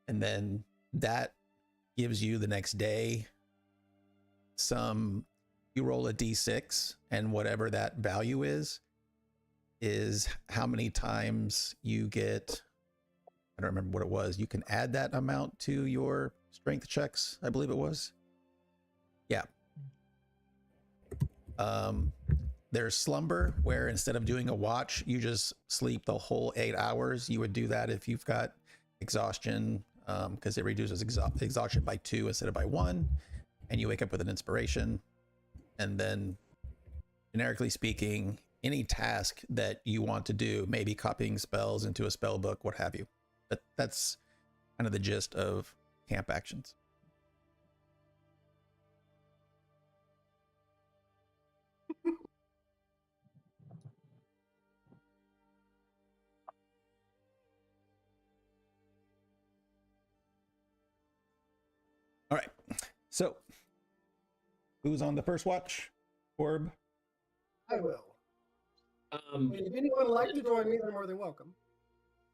And then that gives you the next day you roll a d6, and whatever that value is how many times you get I don't remember what it was. You can add that amount to your strength checks, I believe it was. Yeah. There's slumber, where instead of doing a watch, you just sleep the whole 8 hours. You would do that if you've got exhaustion, because it reduces exhaustion by 2 instead of by 1, and you wake up with an inspiration. And then, generically speaking, any task that you want to do, maybe copying spells into a spell book, what have you. But that's kind of the gist of camp actions. All right. So, who's on the first watch? Orb? I will. Um, And if anyone would like to join me, they're more than welcome.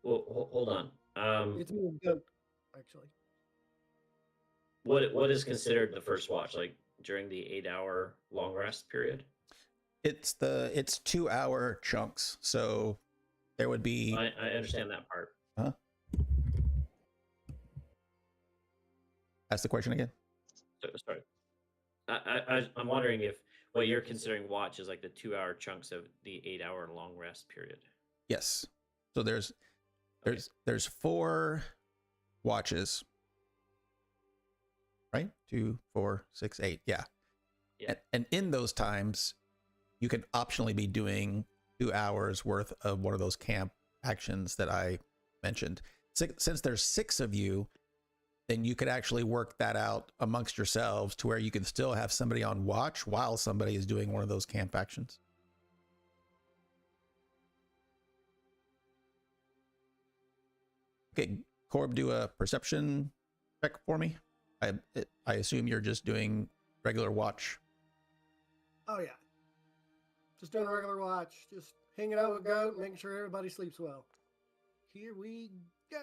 well, hold on. It's me and Goat, actually. What is considered the first watch? Like during the 8-hour long rest period? It's 2-hour chunks. So there would be. I understand that part. Huh? Ask the question again. Sorry. I'm wondering if what you're considering watch is like the 2-hour chunks of the 8-hour long rest period. Yes. So there's 4 watches. Right? 2, 4, 6, 8. Yeah. And in those times, you can optionally be doing 2 hours worth of one of those camp actions that I mentioned. Since there's 6 of you, then you could actually work that out amongst yourselves to where you can still have somebody on watch while somebody is doing one of those camp actions. Okay, Corb, do a perception check for me. I assume you're just doing regular watch. Oh, yeah. Just doing a regular watch. Just hanging out with Goat, making sure everybody sleeps well. Here we go.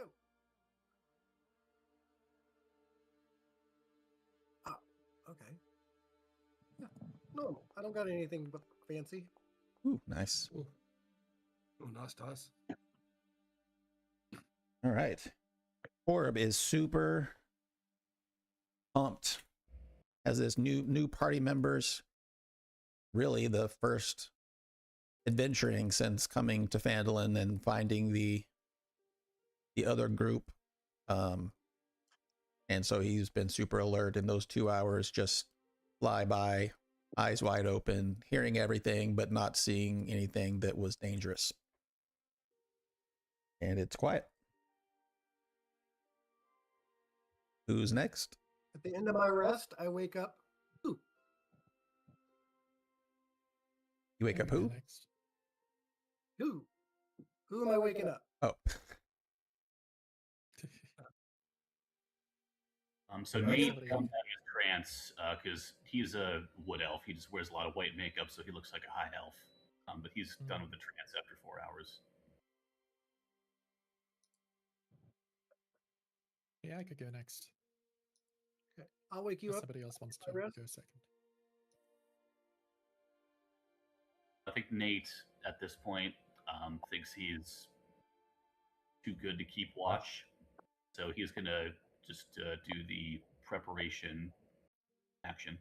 Oh, okay. Yeah, normal. I don't got anything but fancy. Ooh, nice. Oh, nice. All right. Orb is super pumped as this new party members. Really the first adventuring since coming to Phandelver and finding the other group. And so he's been super alert, in those 2 hours just fly by, eyes wide open, hearing everything, but not seeing anything that was dangerous. And it's quiet. Who's next? At the end of my rest, I wake up. Ooh, You wake up who? Next. who? Who am I waking up? Oh, So Right, Nate somebody- comes out of his trance because he's a wood elf. He just wears a lot of white makeup, so he looks like a high elf. But he's done with the trance after 4 hours. Yeah, I could go next. Okay. I'll wake you If up. somebody else wants to rest? go second. I think Nate, at this point, thinks he's too good to keep watch, so he's gonna just do the preparation action.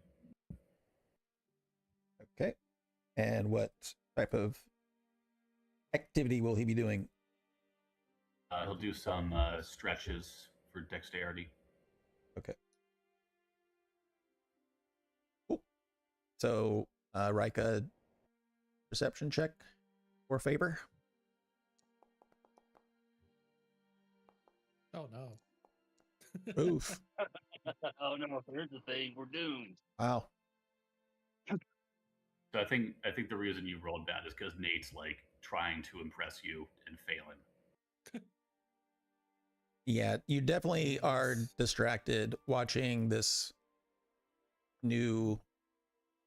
okay. And what type of activity will he be doing? He'll do some stretches for dexterity. Okay. Cool. So, Rika, perception check for Faber. Oh no. Oof. Oh no! Here's the thing: we're doomed. Wow. So I think the reason you rolled bad is because Nate's like trying to impress you and failing. Yeah, you definitely are distracted watching this new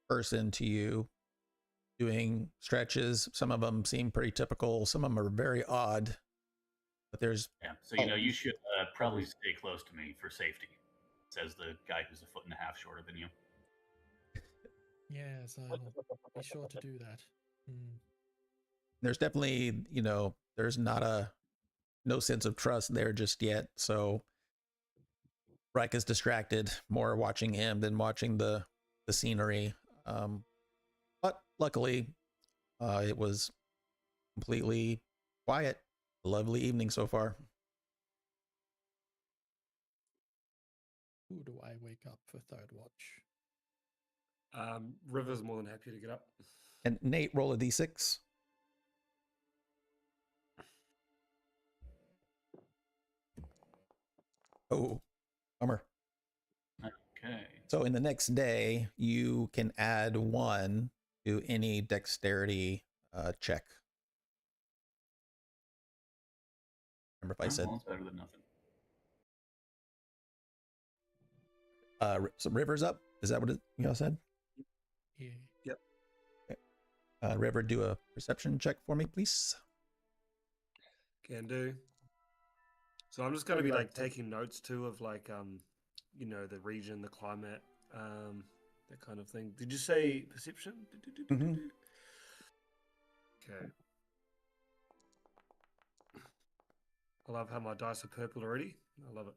person to you doing stretches. Some of them seem pretty typical. Some of them are very odd. But there's Yeah. So you should probably stay close to me for safety, says the guy who's a foot and a half shorter than you. Yes, I'll be sure to do that. there's definitely, there's not no sense of trust there just yet. So Rika's distracted, more watching him than watching the scenery. But luckily, it was completely quiet. A lovely evening so far. Who do I wake up for third watch? River's more than happy to get up. And Nate, roll a d6. Oh, bummer. Okay. So in the next day, you can add 1 to any dexterity check. Remember if I said Well, it's better than nothing. So River's up? Is that what y'all said? Yeah. Yep. Okay. River, do a perception check for me, please. Can do. So I'm just going to be like taking notes too of like you know, the region, the climate, that kind of thing. Did you say perception? Mm-hmm. Okay. I love how my dice are purple already. I love it.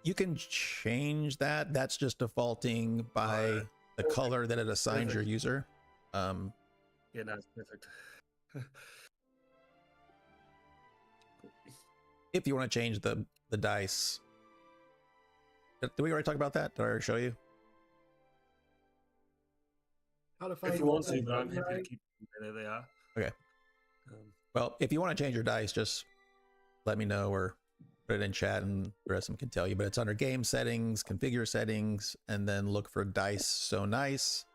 You can change that. That's just defaulting by the color that it assigns your user. Yeah, no, it's perfect. If you want to change the dice. Did we already talk about that? Did I already show you? How to find If you want to, the but I'm happy to right- keep them there they are. Okay. Well, if you want to change your dice, just let me know or put it in chat and the rest of them can tell you. But it's under game settings, configure settings, and then look for dice so nice.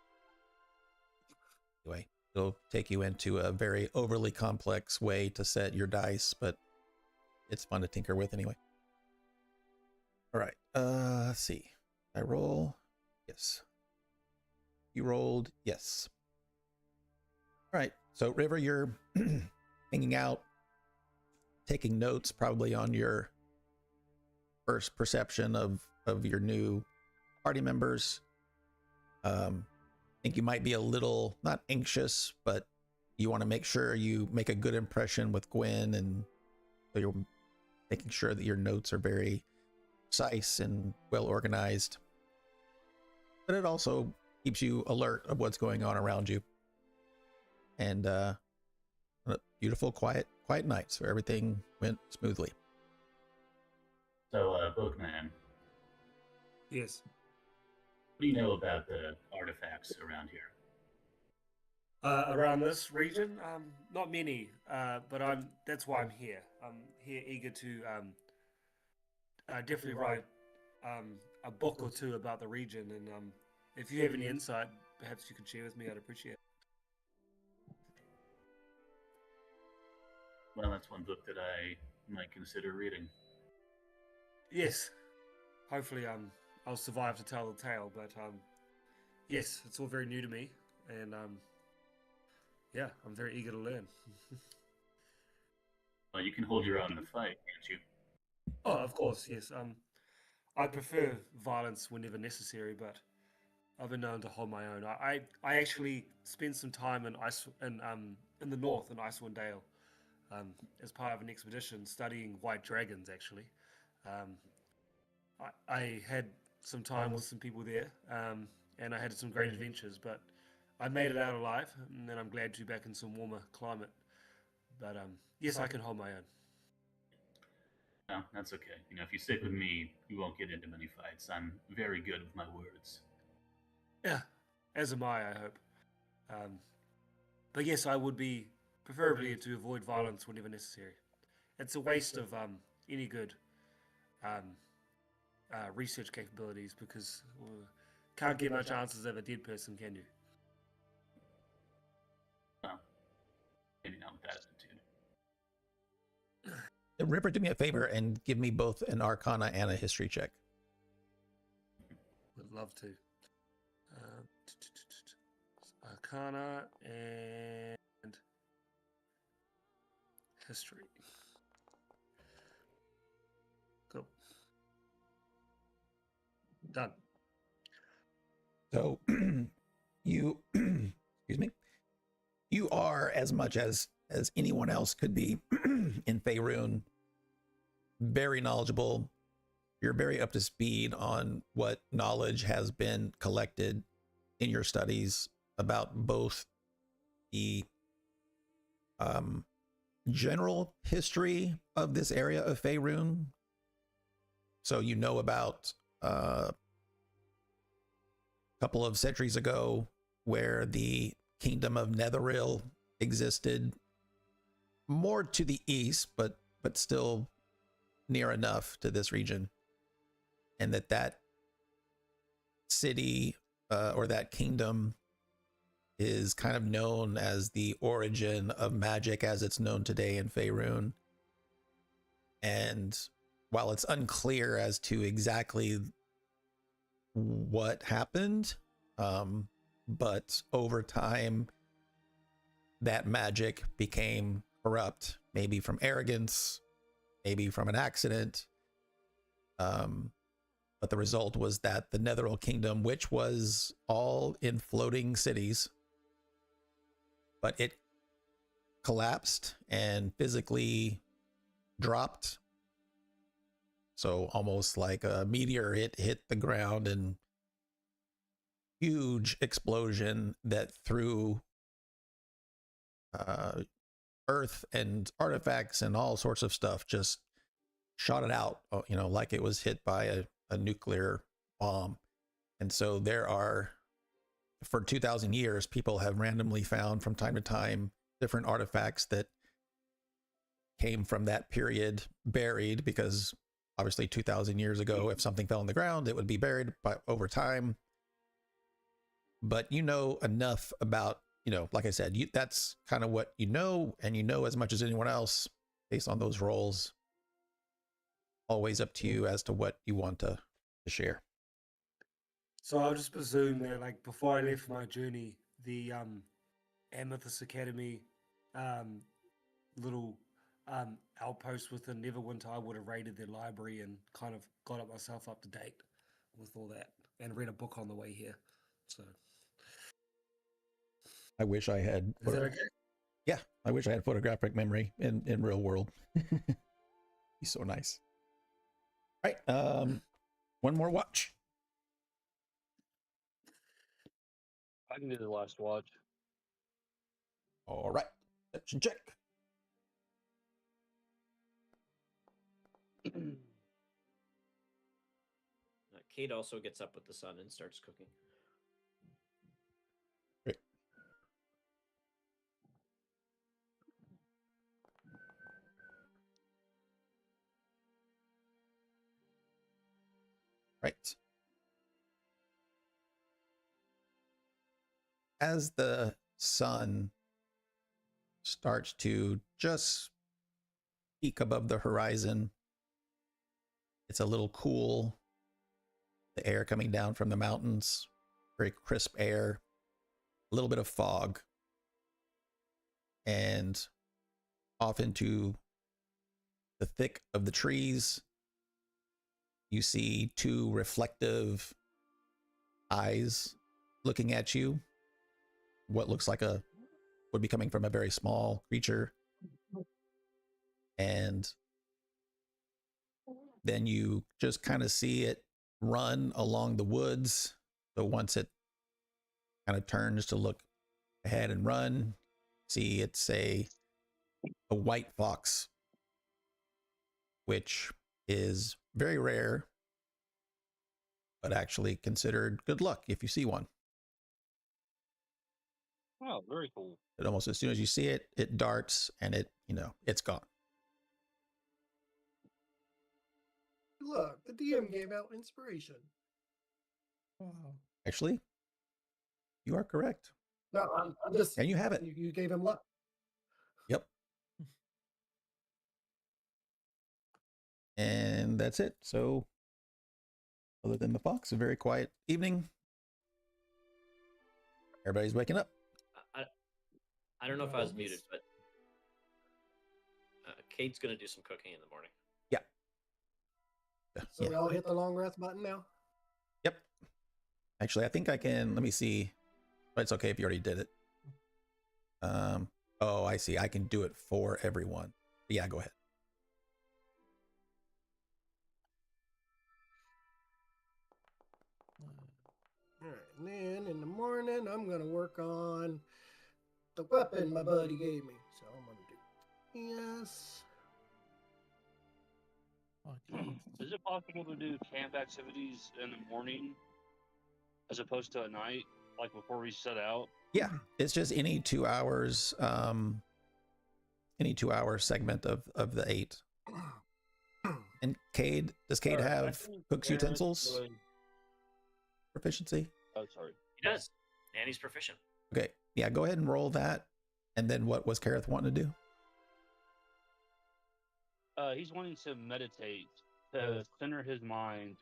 Anyway, it'll take you into a very overly complex way to set your dice, but it's fun to tinker with anyway. All right, let's see. I roll. Yes. You rolled. Yes. All right. So River, you're hanging out, taking notes probably on your first perception of your new party members. I think you might be a little, not anxious, but you want to make sure you make a good impression with Gwen, and so you're making sure that your notes are very precise and well organized. But it also keeps you alert of what's going on around you. And a beautiful, quiet night, so everything went smoothly. So, Bookman, Yes. what do you know about the artifacts around here? Around this region, not many, but that's why I'm here. I'm here eager to definitely write a book or two about the region, and if you have any insight, perhaps you could share with me. I'd appreciate it. Well, that's one book that I might consider reading. Yes, hopefully I'll survive to tell the tale, but yes, it's all very new to me, and yeah, I'm very eager to learn. Well, you can hold your own in the fight, can't you? Oh, of course, yes. I prefer violence whenever necessary, but I've been known to hold my own. I actually spent some time in the north in Icewind Dale, as part of an expedition studying white dragons. Actually, I had some time with some people there, and I had some great adventures. But I made it out alive, and then I'm glad to be back in some warmer climate. But yes, I can hold my own. No, that's okay. You know, if you stick with me, you won't get into many fights. I'm very good with my words. Yeah, as am I hope. But yes, I would be preferably to avoid violence whenever necessary. It's a waste of any good research capabilities because can't get much answers of a dead person, can you? Well, maybe not with that attitude. River, do me a favor and give me both an Arcana and a History check. Would love to. Arcana and History. Cool. Done. So you excuse me, you are as much as as anyone else could be in Faerun. Very knowledgeable. You're very up to speed on what knowledge has been collected in your studies about both the general history of this area of Faerun. So you know about a couple of centuries ago where the kingdom of Netheril existed, more to the east, but still near enough to this region, and that city or that kingdom is kind of known as the origin of magic as it's known today in Faerun. And while it's unclear as to exactly what happened, but over time that magic became corrupt, maybe from arrogance, maybe from an accident. But the result was that the Netheril Kingdom, which was all in floating cities, but it collapsed and physically dropped. So almost like a meteor, it hit the ground, and huge explosion that threw earth and artifacts and all sorts of stuff, just shot it out, like it was hit by a nuclear bomb. And so there are, for 2,000 years, people have randomly found from time to time different artifacts that came from that period buried, because obviously 2,000 years ago, if something fell on the ground, it would be buried over time. But enough about, like I said, that's kind of what you know, and you know as much as anyone else based on those roles. Always up to you as to what you want to share. So I'll just presume that, like, before I left for my journey, the Amethyst Academy little outpost within Neverwinter, I would have raided their library and kind of got myself up to date with all that, and read a book on the way here. So I wish I had. Is that okay? Yeah, I wish I had photographic memory in real world. Be so nice. All right, one more watch. I can do the last watch. All right, perception check. Kate also gets up with the sun and starts cooking. Great. Right. As the sun starts to just peak above the horizon, it's a little cool. The air coming down from the mountains, very crisp air, a little bit of fog, and off into the thick of the trees, you see two reflective eyes looking at you. What looks like would be coming from a very small creature. And then you just kind of see it run along the woods. So once it kind of turns to look ahead and run, see it's a white fox, which is very rare, but actually considered good luck if you see one. Oh, very cool. But almost as soon as you see it, it darts and it's gone. Look, the DM gave out inspiration. Wow. Actually, you are correct. No, I'm just. And you have it. You gave him luck. Yep. And that's it. So, other than the fox, a very quiet evening. Everybody's waking up. I don't know if I was muted, but Kate's going to do some cooking in the morning. Yeah. So we all hit the long rest button now? Yep. Actually, I think I can. Let me see. But it's okay if you already did it. Oh, I see. I can do it for everyone. Yeah, go ahead. All right, and then in the morning, I'm gonna work on the weapon my buddy gave me. So I'm gonna do yes. Oh, geez. Is it possible to do camp activities in the morning as opposed to at night, like before we set out? Yeah, it's just any 2 hours, any 2 hour segment of the 8. And Cade, does Cade Alright, I have think cook's Garrett utensils would- proficiency? Oh, sorry. He does, and he's proficient. Okay, yeah, go ahead and roll that. And then what was Kareth wanting to do? He's wanting to meditate, to center his mind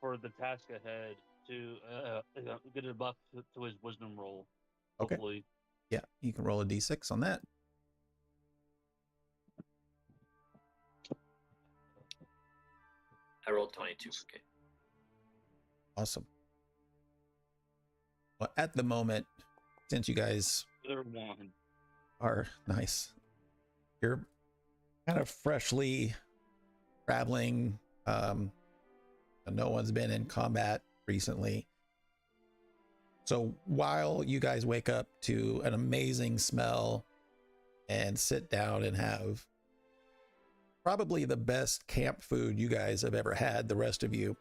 for the task ahead, to get a buff to his wisdom roll. Okay. Hopefully. Yeah, you can roll a d6 on that. I rolled 22. Okay. Awesome. Well, at the moment, since you guys Either one. are nice, you're kind of freshly traveling. No one's been in combat recently. So while you guys wake up to an amazing smell and sit down and have probably the best camp food you guys have ever had, the rest of you,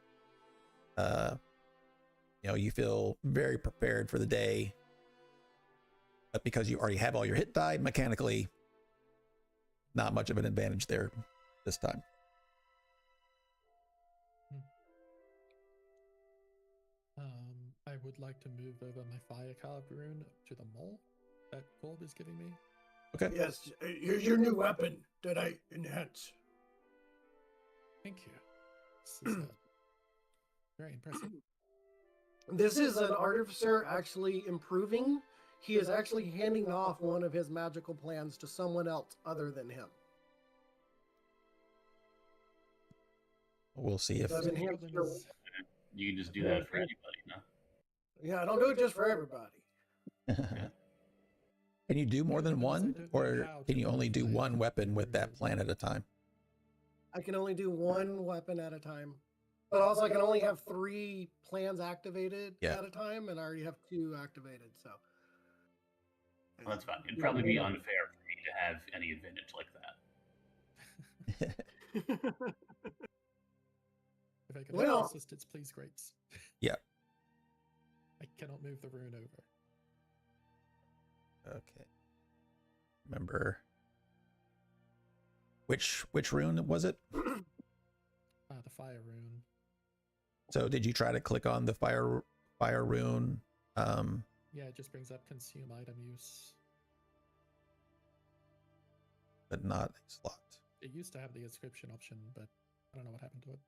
you feel very prepared for the day. But because you already have all your hit die, mechanically, not much of an advantage there this time. I would like to move over my fire carved rune to the mole that Corb is giving me. Okay. Yes, here's your new weapon that I enhance. Thank you. This is very impressive. This is an artificer actually improving. He is actually handing off one of his magical plans to someone else other than him. We'll see if Does enhance your... You can just do that for anybody, no? Yeah, don't do it just for everybody. Can you do more than one, or can you only do one weapon with that plan at a time? I can only do one weapon at a time. But also I can only have 3 plans activated at a time, and I already have 2 activated, so. Well, that's fine. It'd probably be unfair for me to have any advantage like that. If I could Well- have assistance, please, Grapes. Yeah. I cannot move the rune over. Okay. Remember which rune was it? The fire rune. So did you try to click on the fire rune? Yeah, it just brings up consume item use. But not a slot. It used to have the inscription option, but I don't know what happened to it.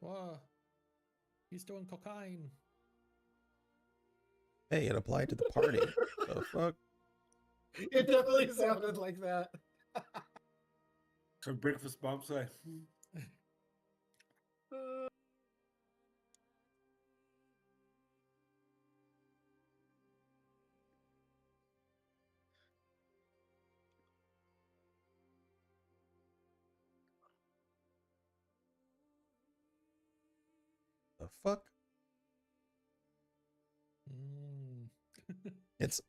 Whoa. He's doing cocaine. Hey, it applied to the party. The fuck? It definitely sounded like that. So breakfast bomb say. The fuck? It's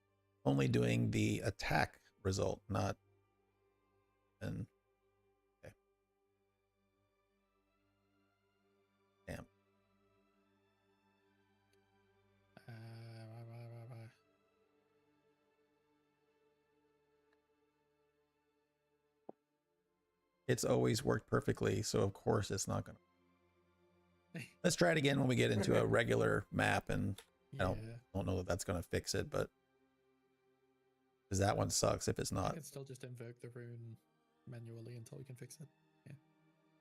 only doing the attack result, not. And okay. Damn. It's always worked perfectly, so of course it's not gonna. Let's try it again when we get into a regular map, and I don't know that that's gonna fix it, but because that one sucks if it's I not. can still just invoke the rune manually until we can fix it. Yeah.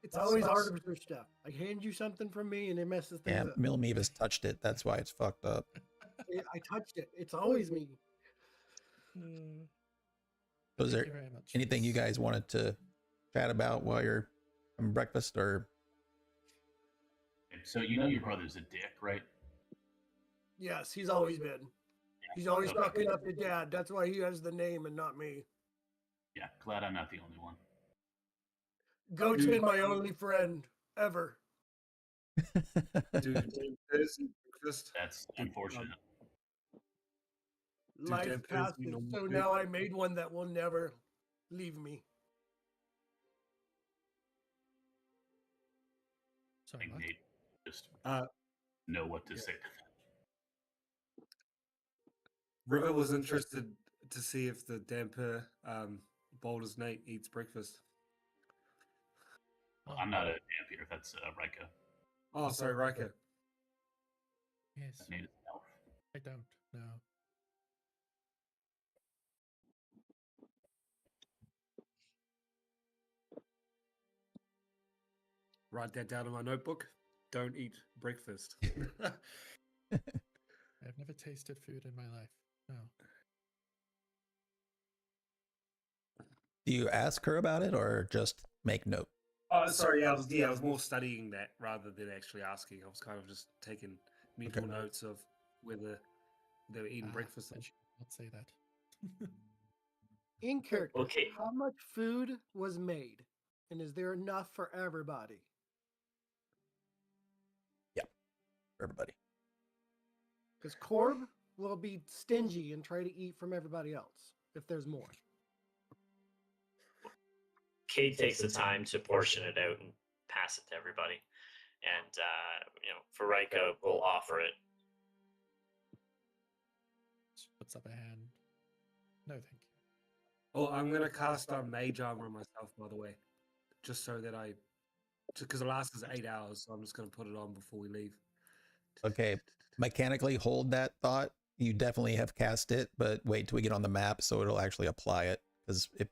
It's always artificer stuff. I hand you something from me and it messes things Yeah, up. Milmeeva's touched it. That's why it's fucked up. I touched it. It's always me. Was Thank there you very much. anything you guys wanted to chat about while you're having breakfast, or? So you know your brother's a dick, right? Yes, he's always been. He's always Okay. fucking up to Dad. That's why he has the name and not me. Yeah, glad I'm not the only one. Goat's been my only friend ever. Do dampers eat breakfast? That's unfortunate. Life dampers passes, mean no so food? now I made one that will never leave me. I Sorry, think what? Nate just Uh, know what to yeah. say. River was interested to see if the damper bold as Nate eats breakfast. Well, I'm not a damp eater. That's Rika. Oh, sorry, Riker. Yes, Nate is an elf. I don't know. Write that down in my notebook. Don't eat breakfast. I've never tasted food in my life. No. Do you ask her about it or just make note? Oh, sorry. I was more studying that rather than actually asking. I was kind of just taking mental Okay. notes of whether they were eating breakfast. I should not say that. In character, Okay. how much food was made? And is there enough for everybody? For everybody. Because Corb will be stingy and try to eat from everybody else if there's more. Kate takes the time to portion it out and pass it to everybody. And, for Rika, we'll offer it. She puts up a hand. No, thank you. Oh, I'm gonna cast mage armor on myself, by the way, just so that because it lasts us 8 hours, so I'm just gonna put it on before we leave. Okay. Mechanically hold that thought. You definitely have cast it, but wait till we get on the map so it'll actually apply it. Because if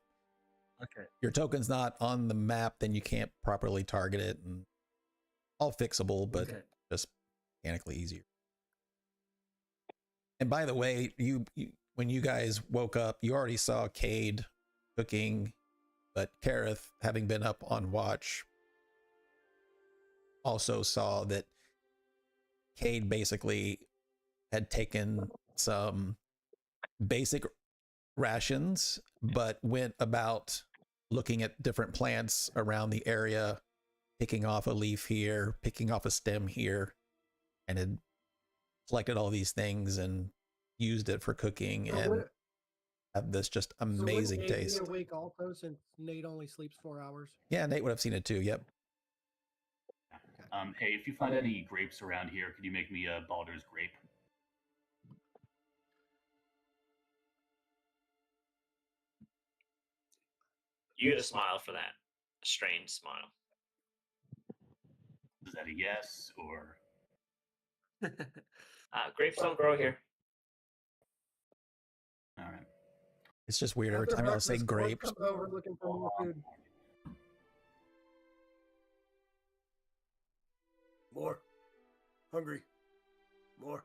Okay. your token's not on the map, then you can't properly target it, and all fixable, but Okay. just mechanically easier. And by the way, you when you guys woke up, you already saw Cade cooking, but Kareth, having been up on watch, also saw that Cade basically had taken some basic rations, but went about looking at different plants around the area, picking off a leaf here, picking off a stem here, and had collected all these things and used it for cooking and have this just amazing so would Nate taste. be awake also, since Nate only sleeps 4 hours? Yeah, Nate would have seen it too. Yep. Hey, if you find any grapes around here, could you make me a Baldur's grape? You get a smile for that. A strained smile. Is that a yes or? Grapes don't grow here. All right. It's just weird. Every After time I'll say breakfast, Corb grapes. comes over looking for more food. More. Hungry. More.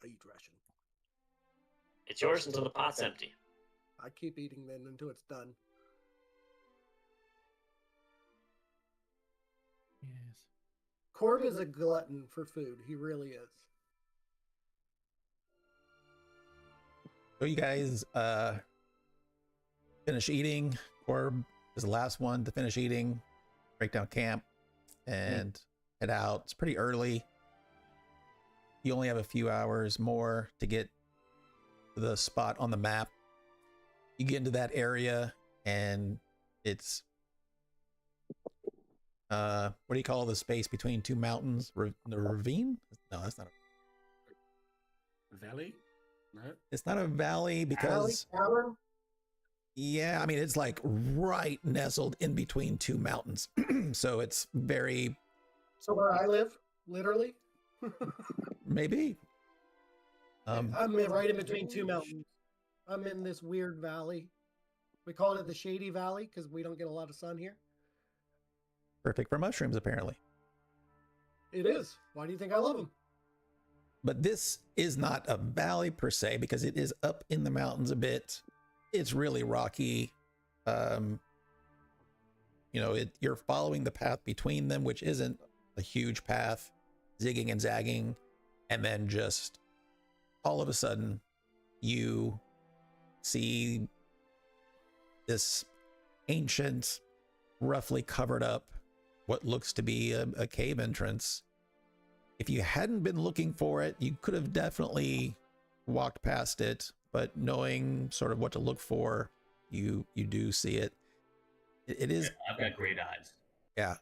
I eat ration. It's yours until the pot's empty. I keep eating then until it's done. Yes. Corb is a glutton for food. He really is. So you guys finish eating. Corb is the last one to finish eating, break down camp, and head out. It's pretty early. You only have a few hours more to get to the spot on the map. You get into that area and it's what do you call the space between two mountains? The ravine? No, that's not Valley? No. it's not a valley because Alan? yeah, I mean it's like right nestled in between two mountains. So it's very So where I live, literally. maybe I'm right in between two mountains. I'm in this weird valley. We call it the Shady Valley because we don't get a lot of sun here. perfect for mushrooms apparently. It is. Why do you think I love them? But this is not a valley per se because it is up in the mountains a bit. It's really rocky. You're following the path between them, which isn't a huge path, zigging and zagging, and then just all of a sudden you see this ancient, roughly covered up, what looks to be a cave entrance. If you hadn't been looking for it, you could have definitely walked past it, but knowing sort of what to look for, you do see it. It is. I've got great eyes. Yeah.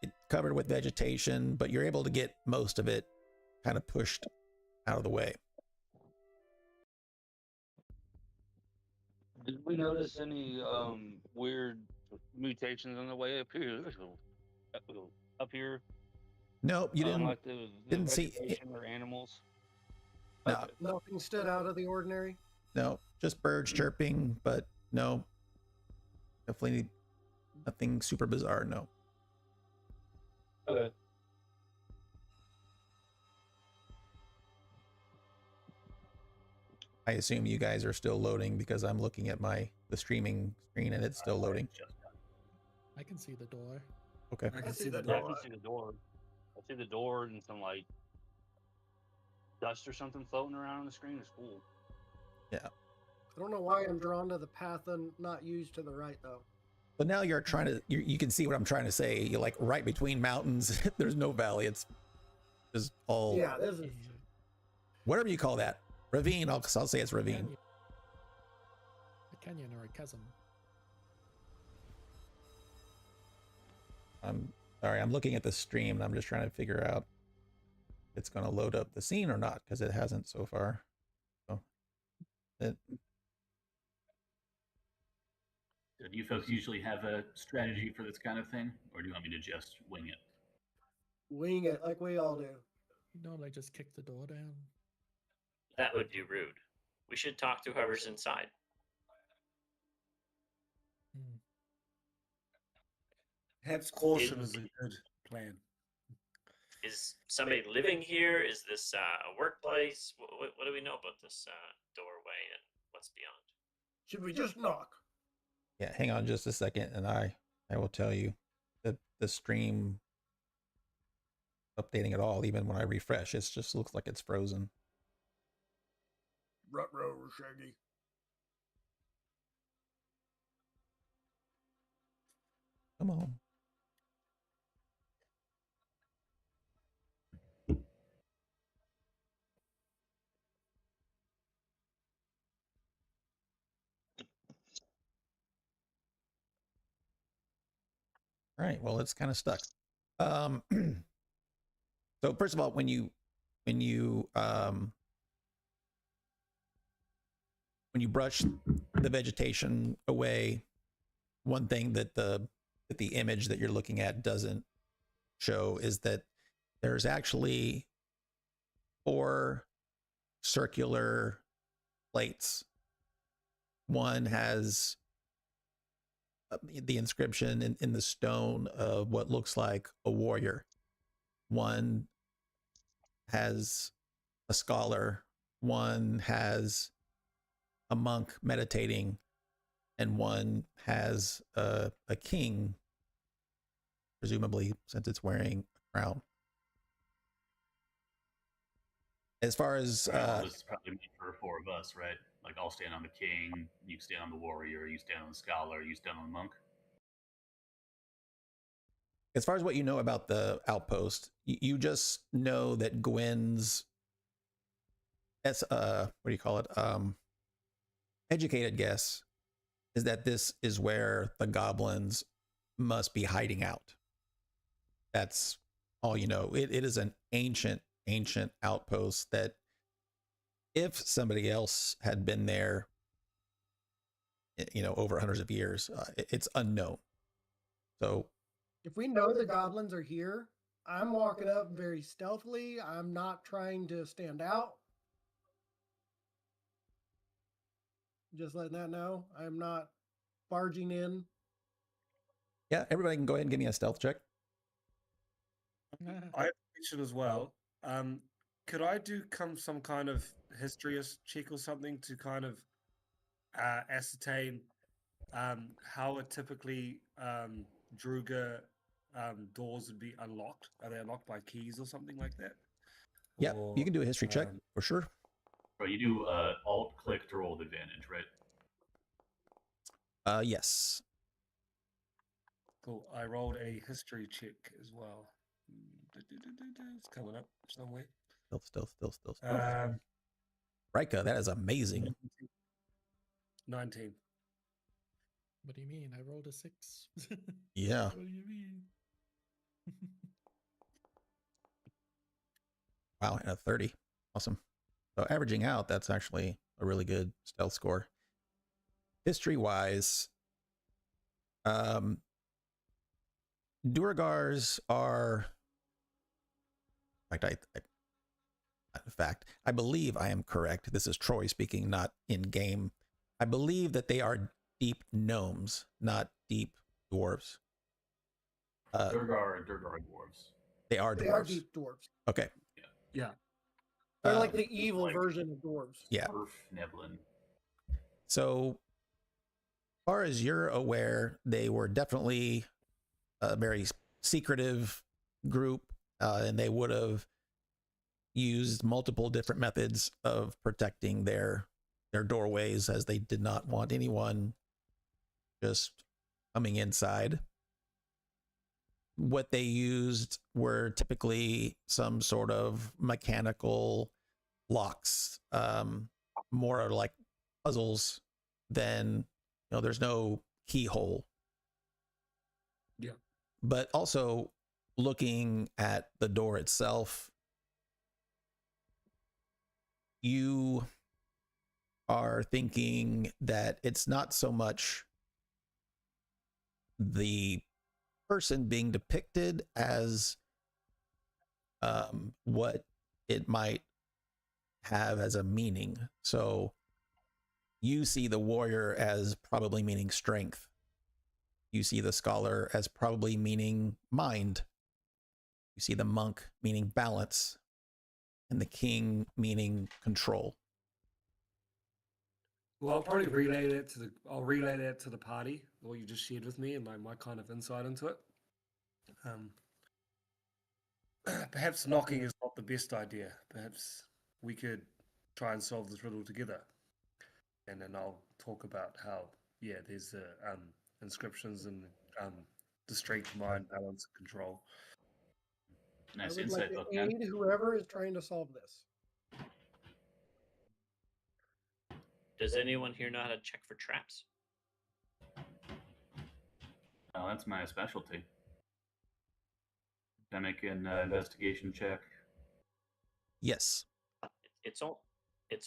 It's covered with vegetation, but you're able to get most of it kind of pushed out of the way. Did we notice any weird mutations on the way up here? Up here? No, you didn't. Like the didn't see vegetation or animals? No, Okay. Nothing stood out of the ordinary. no, just birds chirping, but no, definitely nothing super bizarre. No. Okay. I assume you guys are still loading because I'm looking at the streaming screen and it's still loading. I can see the door. Okay. I can see the Yeah, I door. can see the door. I see the door and some like dust or something floating around on the screen. It's cool. Yeah. I don't know why I'm drawn to the path and not used to the right though. But now you're trying to, you can see what I'm trying to say. You're like right between mountains. There's no valley. It's just all, Yeah, this is whatever you call that. Ravine. I'll say it's ravine. A canyon or a chasm. I'm sorry. I'm looking at the stream and I'm just trying to figure out if it's going to load up the scene or not because it hasn't so far. So Do you folks usually have a strategy for this kind of thing, or do you want me to just wing it? wing it like we all do. You normally just kick the door down. That would be rude. We should talk to whoever's inside. Hmm. Perhaps caution is a good plan. Is somebody living here? Is this a workplace? What do we know about this doorway and what's beyond? Should we just knock? yeah, hang on just a second and I will tell you that the stream updating at all. Even when I refresh, it just looks like it's frozen. Ruh-roh, Shaggy. Come on. All right. Well, it's kind of stuck. So first of all, when you brush the vegetation away, one thing that the image that you're looking at doesn't show is that there's actually 4 circular plates. One has the inscription in the stone of what looks like a warrior. One has a scholar. One has a monk meditating, and one has a king, presumably since it's wearing a crown. As far as this is probably meant for 4 of us, right? Like I'll stand on the king, you stand on the warrior, you stand on the scholar, you stand on the monk. as far as what you know about the outpost, you just know that Gwen's what do you call it? Educated guess is that this is where the goblins must be hiding out. That's all you know. It is an ancient outpost that if somebody else had been there, over hundreds of years, it's unknown. So If we know the goblins are here, I'm walking up very stealthily. I'm not trying to stand out. Just letting that know. I'm not barging in. yeah, everybody can go ahead and give me a stealth check. I have a question as well. could I do some kind of history check or something to kind of ascertain how it typically Druga doors would be unlocked? Are they unlocked by keys or something like that? Yeah, Or, you can do a history check for sure. Right, you do alt click to roll with advantage, right? Yes. Cool. I rolled a history check as well. It's coming up somewhere. Stealth. Um, Rika, that is amazing. 19. What do you mean? I rolled a 6. Yeah. What do you mean? Wow, and a 30. Awesome. So averaging out, that's actually a really good stealth score. History-wise, Durgars are... In fact, I believe I am correct. This is Troy speaking, not in-game. I believe that they are deep gnomes, not deep dwarves. Durgar dwarves. They are They are dwarves. deep dwarves. Okay. Yeah. They're like the evil like- version of dwarves. Yeah. Neblin. So, as far as you're aware, they were definitely a very secretive group, and they would have used multiple different methods of protecting their doorways, as they did not want anyone just coming inside. What they used were typically some sort of mechanical locks, more like puzzles than, there's no keyhole. Yeah. But also looking at the door itself, you are thinking that it's not so much the person being depicted as what it might have as a meaning. So you see the warrior as probably meaning strength. You see the scholar as probably meaning mind. You see the monk meaning balance, and the king meaning control. Well, I'll probably relay that to the party, what you just shared with me, and my kind of insight into it. Perhaps knocking is not the best idea. Perhaps we could try and solve this riddle together. And then I'll talk about how, there's inscriptions and the strength, mind, balance, control. I Nice would like insight, to Bookman. aid whoever is trying to solve this. Does anyone here know how to check for traps? Oh, that's my specialty. Can I make an investigation check? Yes. It's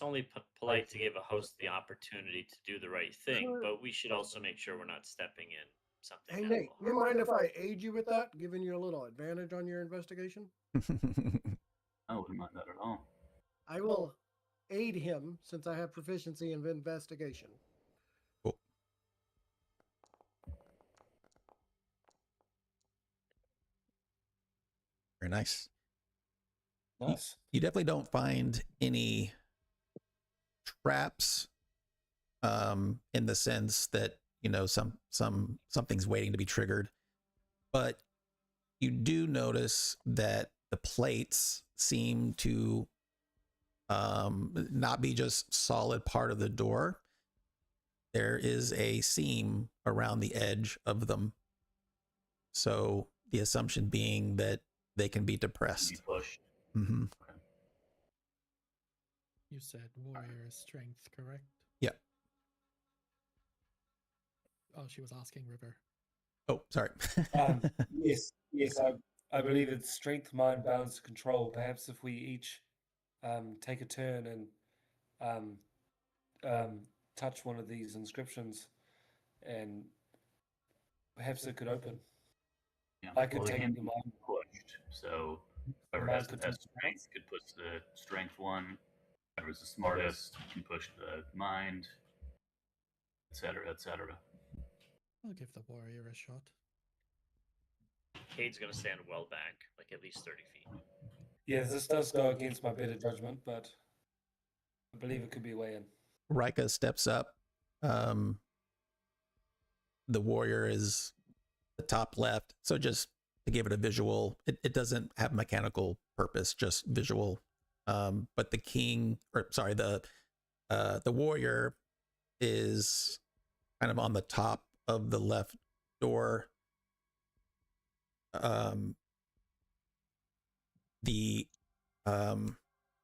only polite to give a host the opportunity to do the right thing, but we should also make sure we're not stepping in something. Hey, that Nate, will you harm. mind if I aid you with that, giving you a little advantage on your investigation? I wouldn't mind that at all. I will aid him since I have proficiency in investigation. Cool. Very nice. Nice. You definitely don't find any traps, in the sense that, something's waiting to be triggered. But you do notice that the plates seem to not be just solid part of the door. There is a seam around the edge of them. So the assumption being that they can be depressed. Be pushed. Mm-hmm. Okay. You said warrior strength, correct? Yeah. Oh, she was asking River. Oh, sorry. Yes. I believe it's strength, mind, balance, control. Perhaps if we each take a turn and touch one of these inscriptions, and perhaps it could open. Yeah. I could well, they take can the be mind. pushed. So whoever Mind has the could take best strength could push the strength one. Whoever's the smartest can push the mind, etc., etc. I'll give the warrior a shot. Cade's gonna stand well back, like at least 30 feet. Yes, this does go against my better judgment, but I believe it could be a way in. Rika steps up. The warrior is the top left. So just to give it a visual, it doesn't have mechanical purpose, just visual. But the king, or sorry, the warrior is kind of on the top of the left door. The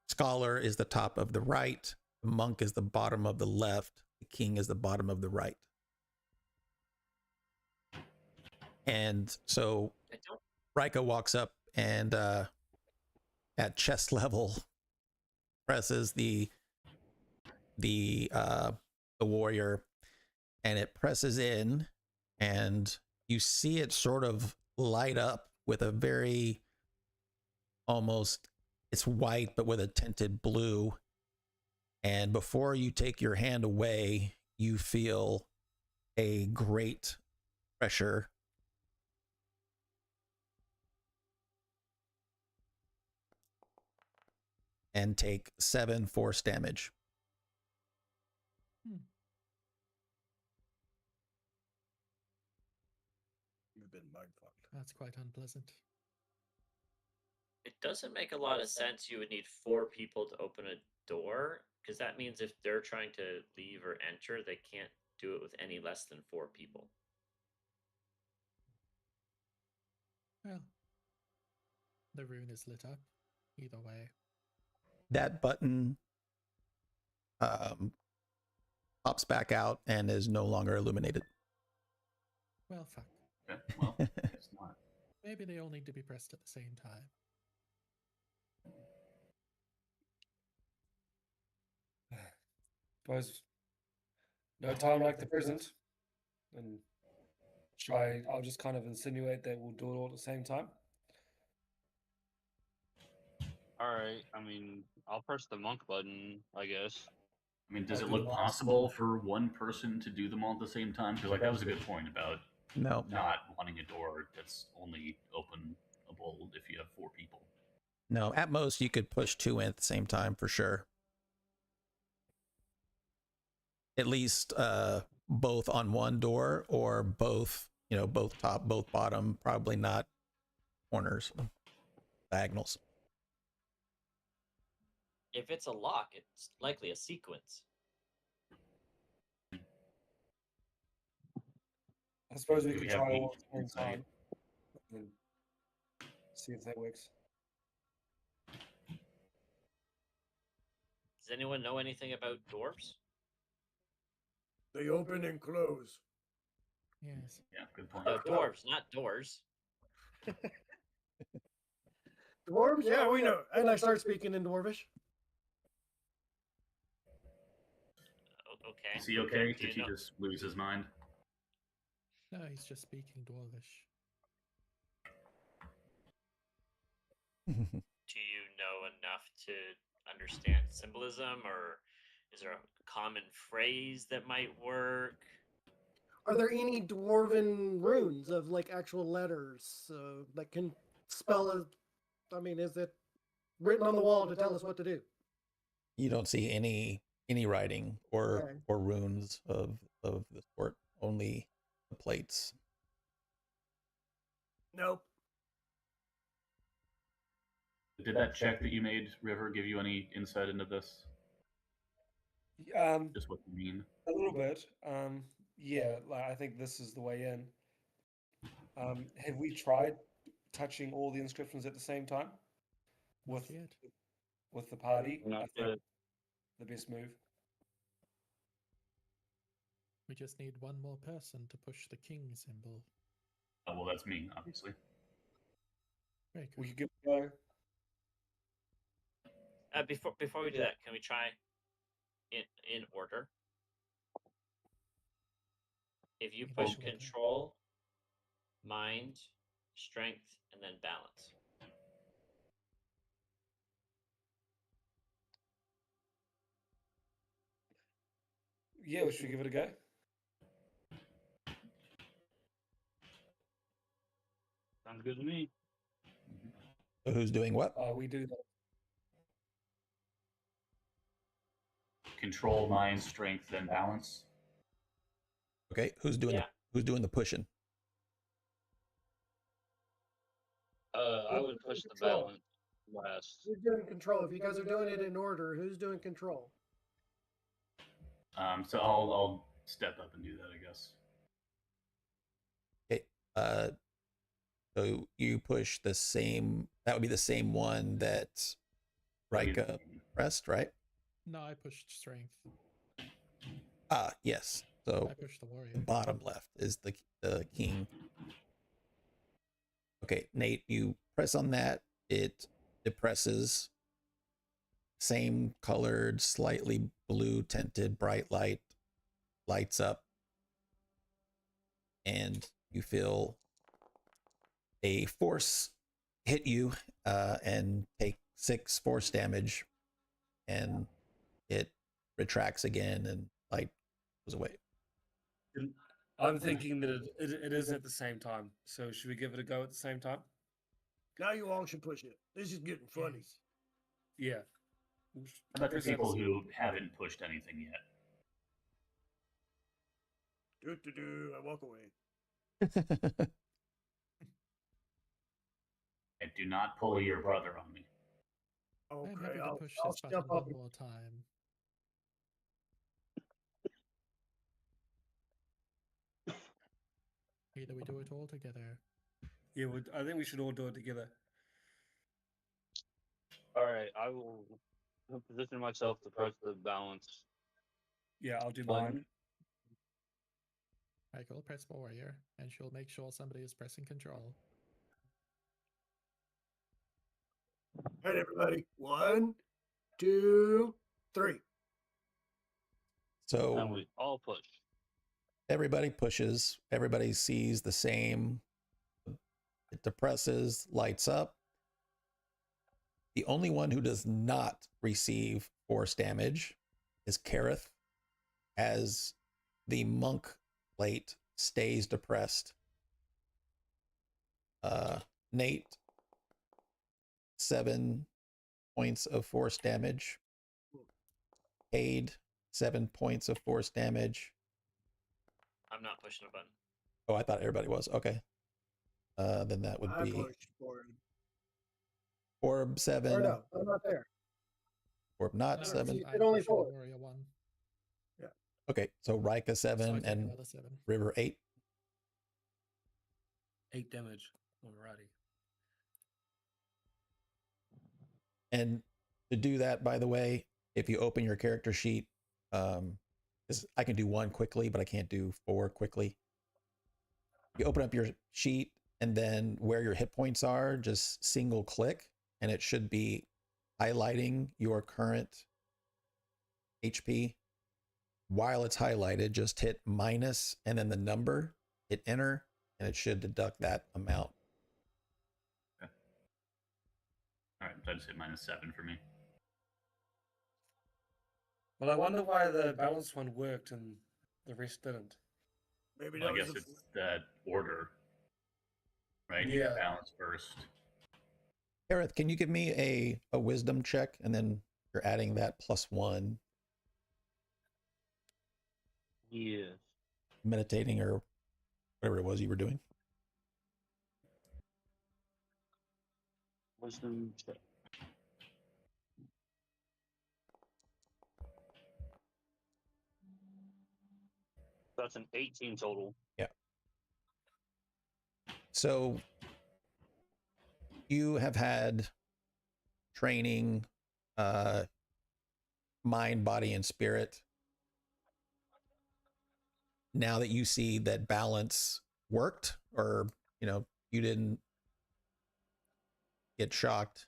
scholar is the top of the right. The monk is the bottom of the left. The king is the bottom of the right. And so Rika walks up and at chest level presses the warrior, and it presses in, and you see it sort of light up with a very almost, it's white but with a tinted blue. And before you take your hand away, you feel a great pressure and take 7 force damage. You've been mind-fucked. That's quite unpleasant. It doesn't make a lot of sense you would need 4 people to open a door, because that means if they're trying to leave or enter, they can't do it with any less than 4 people. Well, the rune is lit up. Either way. That button pops back out and is no longer illuminated. Well, fuck. Okay, well, it's not. Maybe they all need to be pressed at the same time. Suppose no time like the present. And I'll just kind of insinuate that we'll do it all at the same time. All right. I mean, I'll press the monk button, I guess. I mean, does it look possible for one person to do them all at the same time? Because, like, that was a good point about No. not wanting a door that's only openable if you have 4 people. No, at most you could push 2 in at the same time for sure. At least both on one door, or both, both top, both bottom, probably not corners, diagonals. If it's a lock, it's likely a sequence. I suppose we Do could we have try eight all at the same inside? time and see if that works. Does anyone know anything about dwarves? They open and close. Yes. Yeah, good point. No, dwarves, not doors. Dwarves? Yeah, we know. And I start speaking in Dwarvish. Okay. Is he okay? Do you Did he know- just lose his mind? No, he's just speaking Dwarvish. Do you know enough to understand symbolism, or is there a common phrase that might work? Are there any dwarven runes of like actual letters that can spell a? I mean, is it written on the wall to tell us what to do? You don't see any writing or Okay. or runes of the sort, only the plates. Nope. Did that check that you made, River, give you any insight into this? Just what you mean? A little bit. Yeah, like, I think this is the way in. Have we tried touching all the inscriptions at the same time with Not yet. with the party? Not I think yet. the best move. We just need one more person to push the king symbol. Oh, well, that's me, obviously. Very We good. could give it a go. Before we do that, can we try in order? If you In push order. control, mind, strength, and then balance. Yeah, we should give it a go. Sounds good to me. So who's doing what? We do that. Control, mind, strength, and balance. Okay, who's doing the pushing? I would push the balance last. Who's doing control? If you guys are doing it in order, who's doing control? So I'll step up and do that, I guess. Okay. So you push the same. That would be the same one that Rika pressed, right? No, I pushed strength. Ah, yes. So I pushed the warrior. the bottom left is the king. Okay, Nate, you press on that. It depresses. Same colored, slightly blue tinted bright light lights up, and you feel a force hit you and take 6 force damage, and it retracts again and light goes away. I'm thinking that it is at the same time. So should we give it a go at the same time? Now you all should push it. This is getting funny. Yeah. How about the people who haven't pushed anything yet? I walk away. And do not pull your brother on me. I'm Okay, happy to I'll push I'll this step button up. one more time. Either we do it all together. Yeah, I think we should all do it together. All right, I will position myself to press the balance. Yeah, I'll do button. mine. Michael, press warrior, and she'll make sure somebody is pressing control. All right, everybody. 1, 2, 3. So And we all push. everybody pushes. Everybody sees the same. It depresses, lights up. The only one who does not receive force damage is Kareth, as the monk plate stays depressed. Nate, 7 points of force damage. Cade, 7 points of force damage. I'm not pushing a button. Oh, I thought everybody was. Okay. Then that would I be pushed for him. Orb, 7. Or no, I'm not there. Orb, not No, 7. you I'm did only pushing 4. warrior 1. Okay, so Rika, So I 7, take and another 7. River, 8. 8 damage. Alrighty. And to do that, by the way, if you open your character sheet, I can do 1 quickly, but I can't do 4 quickly. You open up your sheet, and then where your hit points are, just single click, and it should be highlighting your current HP. While it's highlighted, just hit minus and then the number, hit enter, and it should deduct that amount. Okay. All right, so I just hit -7 for me. Well, I wonder why the balanced one worked and the rest didn't. Maybe Well, I that guess was it's that order, right? Yeah. You balance first. Gareth, can you give me a wisdom check, and then you're adding that +1, Yes. meditating or whatever it was you were doing? Wisdom check. That's an 18 total. Yeah. So you have had training, mind, body, and spirit. Now that you see that balance worked, or you didn't get shocked,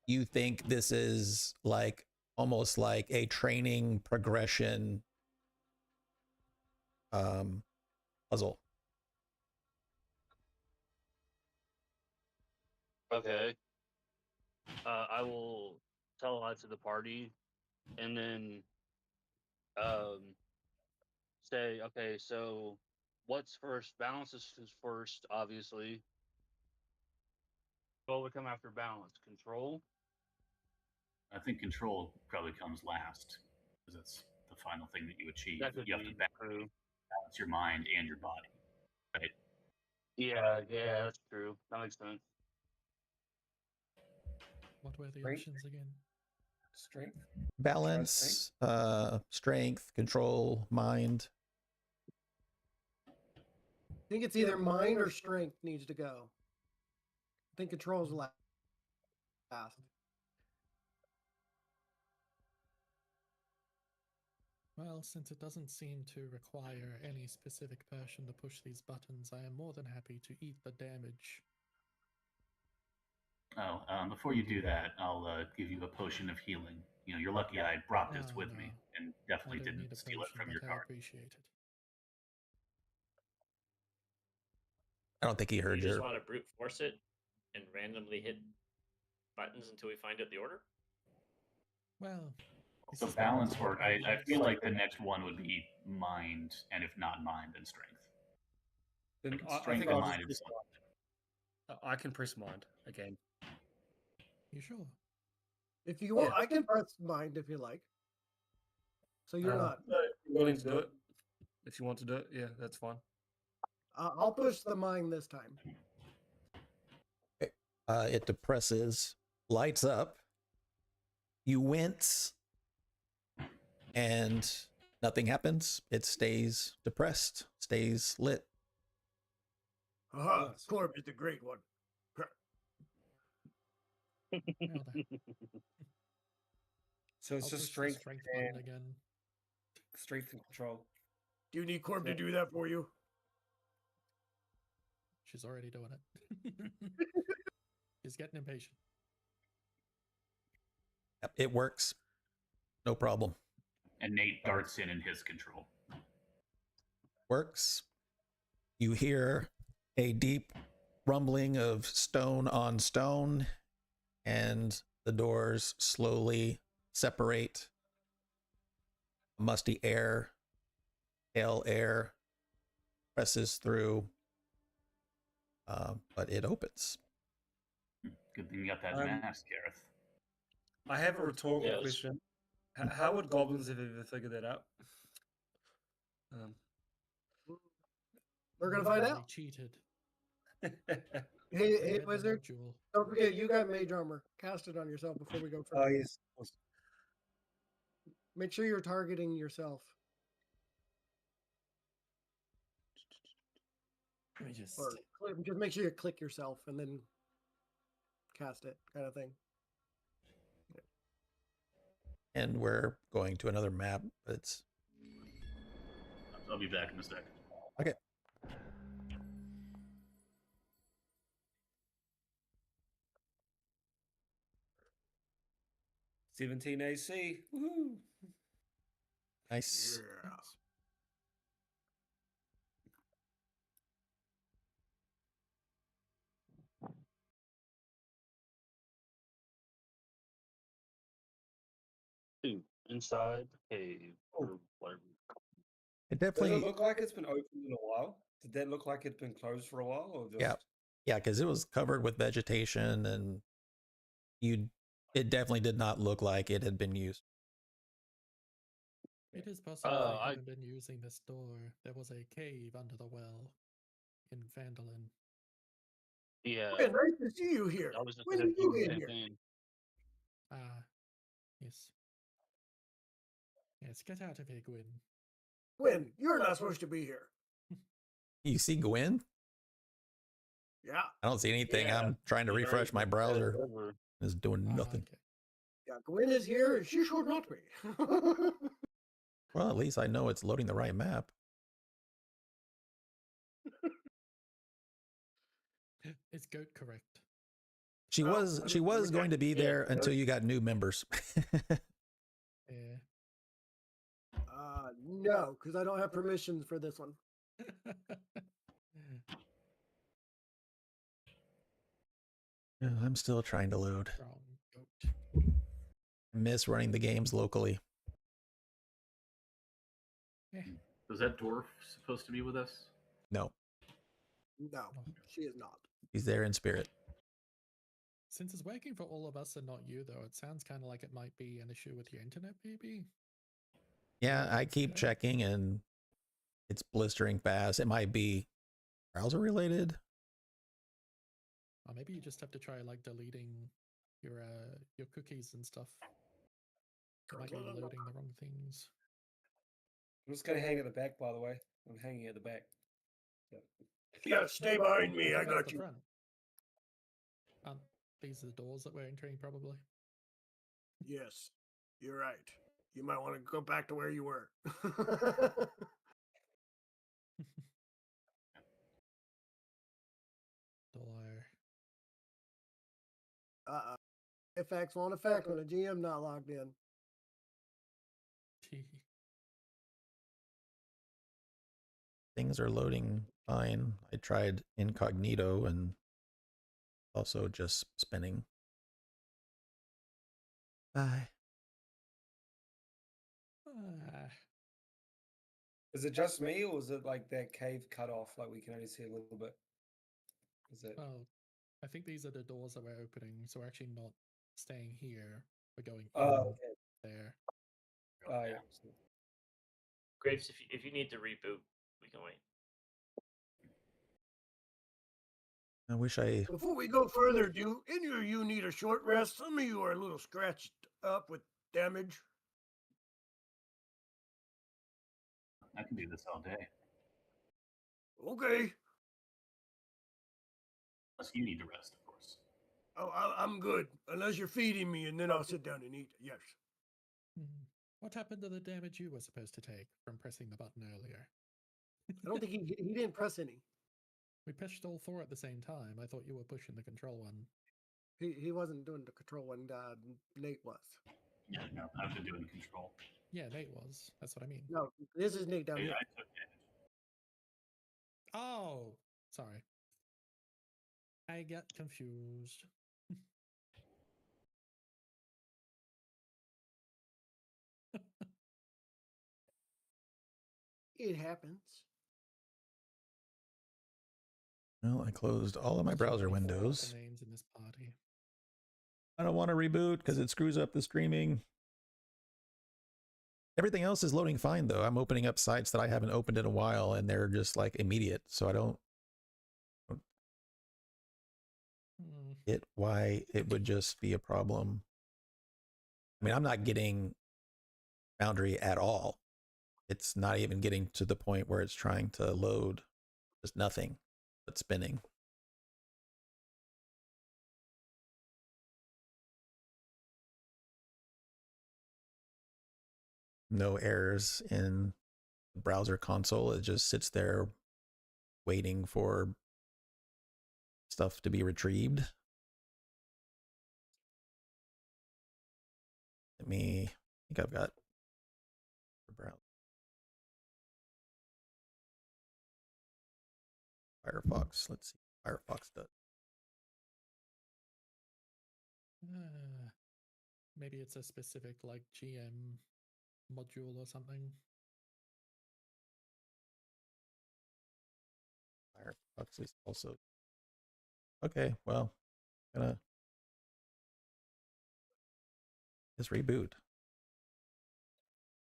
you think this is like almost like a training progression puzzle. Okay. I will tell that to the party, and then say, okay, so what's first? Balance is first, obviously. What would come after balance? Control? I think control probably comes last because that's the final thing that you achieve. That could You have to be true. balance your mind and your body, right? Yeah, that's true. That makes sense. What were the Strength. options again? Strength. Balance, strength, control, mind. I think it's either mind or strength needs to go. I think control's last. Well, since it doesn't seem to require any specific person to push these buttons, I am more than happy to eat the damage. Oh, before you do that, I'll give you a potion of healing. You know, you're lucky I brought this No, with no. me and I definitely don't need didn't a steal it potion, from your but I card. appreciate it. I don't think he heard You just your. want to brute force it and randomly hit buttons until we find out the order? Well, this So is my balance, mind or I next. feel like the next one would be mind, and if not mind, then strength. Then Like, I strength think and I'll mind just is press mind. I can press mind again. You sure? If you want, I can press mind if you like. So you're not. If you're willing to do it. If you want to do it, yeah, that's fine. I'll push the mind this time. It depresses, lights up. You wince, and nothing happens. It stays depressed, stays lit. Aha, Corb is the great one. Well, then, So it's I'll just push the strength, strength and button again. strength and control. Do you need Corb to do that for you? She's already doing it. She's getting impatient. Yep, it works. No problem. and Nate darts in his control. Works. You hear a deep rumbling of stone on stone, and the doors slowly separate. Musty air, pale air presses through, but it opens. Good thing you got that Um, mask, Gareth. I have a rhetorical Yes. question. How would goblins have ever figured that out? We're gonna find They out. cheated. Hey, They hey, read the wizard! module. Don't forget, you got mage armor. Cast it on yourself before we go Oh further. yes. of course. Make sure you're targeting yourself. Let me just. Or just make sure you click yourself and then cast it, kind of thing. And we're going to another map. It's I'll be back in a second. okay. '17 AC. Woohoo! Nice. Yeah. Two inside the cave or whatever. It Does definitely, it look like it's been opened in a while? Did that look like it'd been closed for a while, or just? yeah, because it was covered with vegetation, and it definitely did not look like it had been used. It is possible Uh, they I- haven't been using this door. There was a cave under the well in Phandelver. Yeah, Okay, nice to see you here. I was just When gonna did do you the get same here? thing. Ah, yes. Yes, get out of here, Gwyn. When? You're not supposed to be here. You see Gwen? Yeah. I don't see anything. Yeah, I'm trying to you refresh my already browser. said over. It's doing Ah, nothing. okay. Yeah, Gwen is here and she should not be. Well, at least I know it's loading the right map. Is goat correct? She Well, was I she mean, was we going got- to be there until you got new members. Yeah. No, because I don't have permissions for this one. Yeah, I'm still trying to load. Wrong goat. I miss running the games locally. Was that dwarf supposed to be with us? No, No, she is not. he's there in spirit. Since it's working for all of us and not you, though, it sounds kind of like it might be an issue with your internet, maybe. Yeah, I keep checking and it's blistering fast. It might be browser related. Or maybe you just have to try like deleting your cookies and stuff. You might be loading the wrong things. I'm just gonna hang at the back, by the way. I'm hanging at the back. Yeah, stay behind me. I What about got the you. front? These are the doors that we're entering, probably. Yes, you're right. You might want to go back to where you were. Door. Effects won't affect when a GM not logged in. Things are loading fine. I tried incognito and also just spinning. Bye. Is it just me, or is it like that cave cut off? Like we can only see a little bit. Is it? Well, I think these are the doors that we're opening, so we're actually not staying here. We're going Oh, in there. Oh, yeah. Graves, if you need to reboot, we can wait. I wish I. Before we go further, do any of you need a short rest? Some of you are a little scratched up with damage. I can do this all day. Okay. Unless you need to rest, of course. Oh, I'm good. Unless you're feeding me, and then I'll sit down and eat. Yes. What happened to the damage you were supposed to take from pressing the button earlier? I don't think he didn't press any. We pushed all four at the same time. I thought you were pushing the control one. He wasn't doing the control one. Nate was. Yeah, no, I've been doing control. Yeah, Nate was. That's what I mean. No, this is Nate down here. I took damage. Oh, sorry. I got confused. It happens. Well, I closed all of my browser windows. Names in this party. I don't want to reboot because it screws up the streaming. Everything else is loading fine, though. I'm opening up sites that I haven't opened in a while, and they're just like immediate. So I don't get why it would just be a problem. I mean, I'm not getting Foundry at all. It's not even getting to the point where it's trying to load. There's nothing but spinning. No errors in the browser console. It just sits there waiting for stuff to be retrieved. I think I've got the browser. Firefox. Let's see what Firefox does. Maybe it's a specific like GM module or something. Firefox is also okay. Well, gonna just reboot.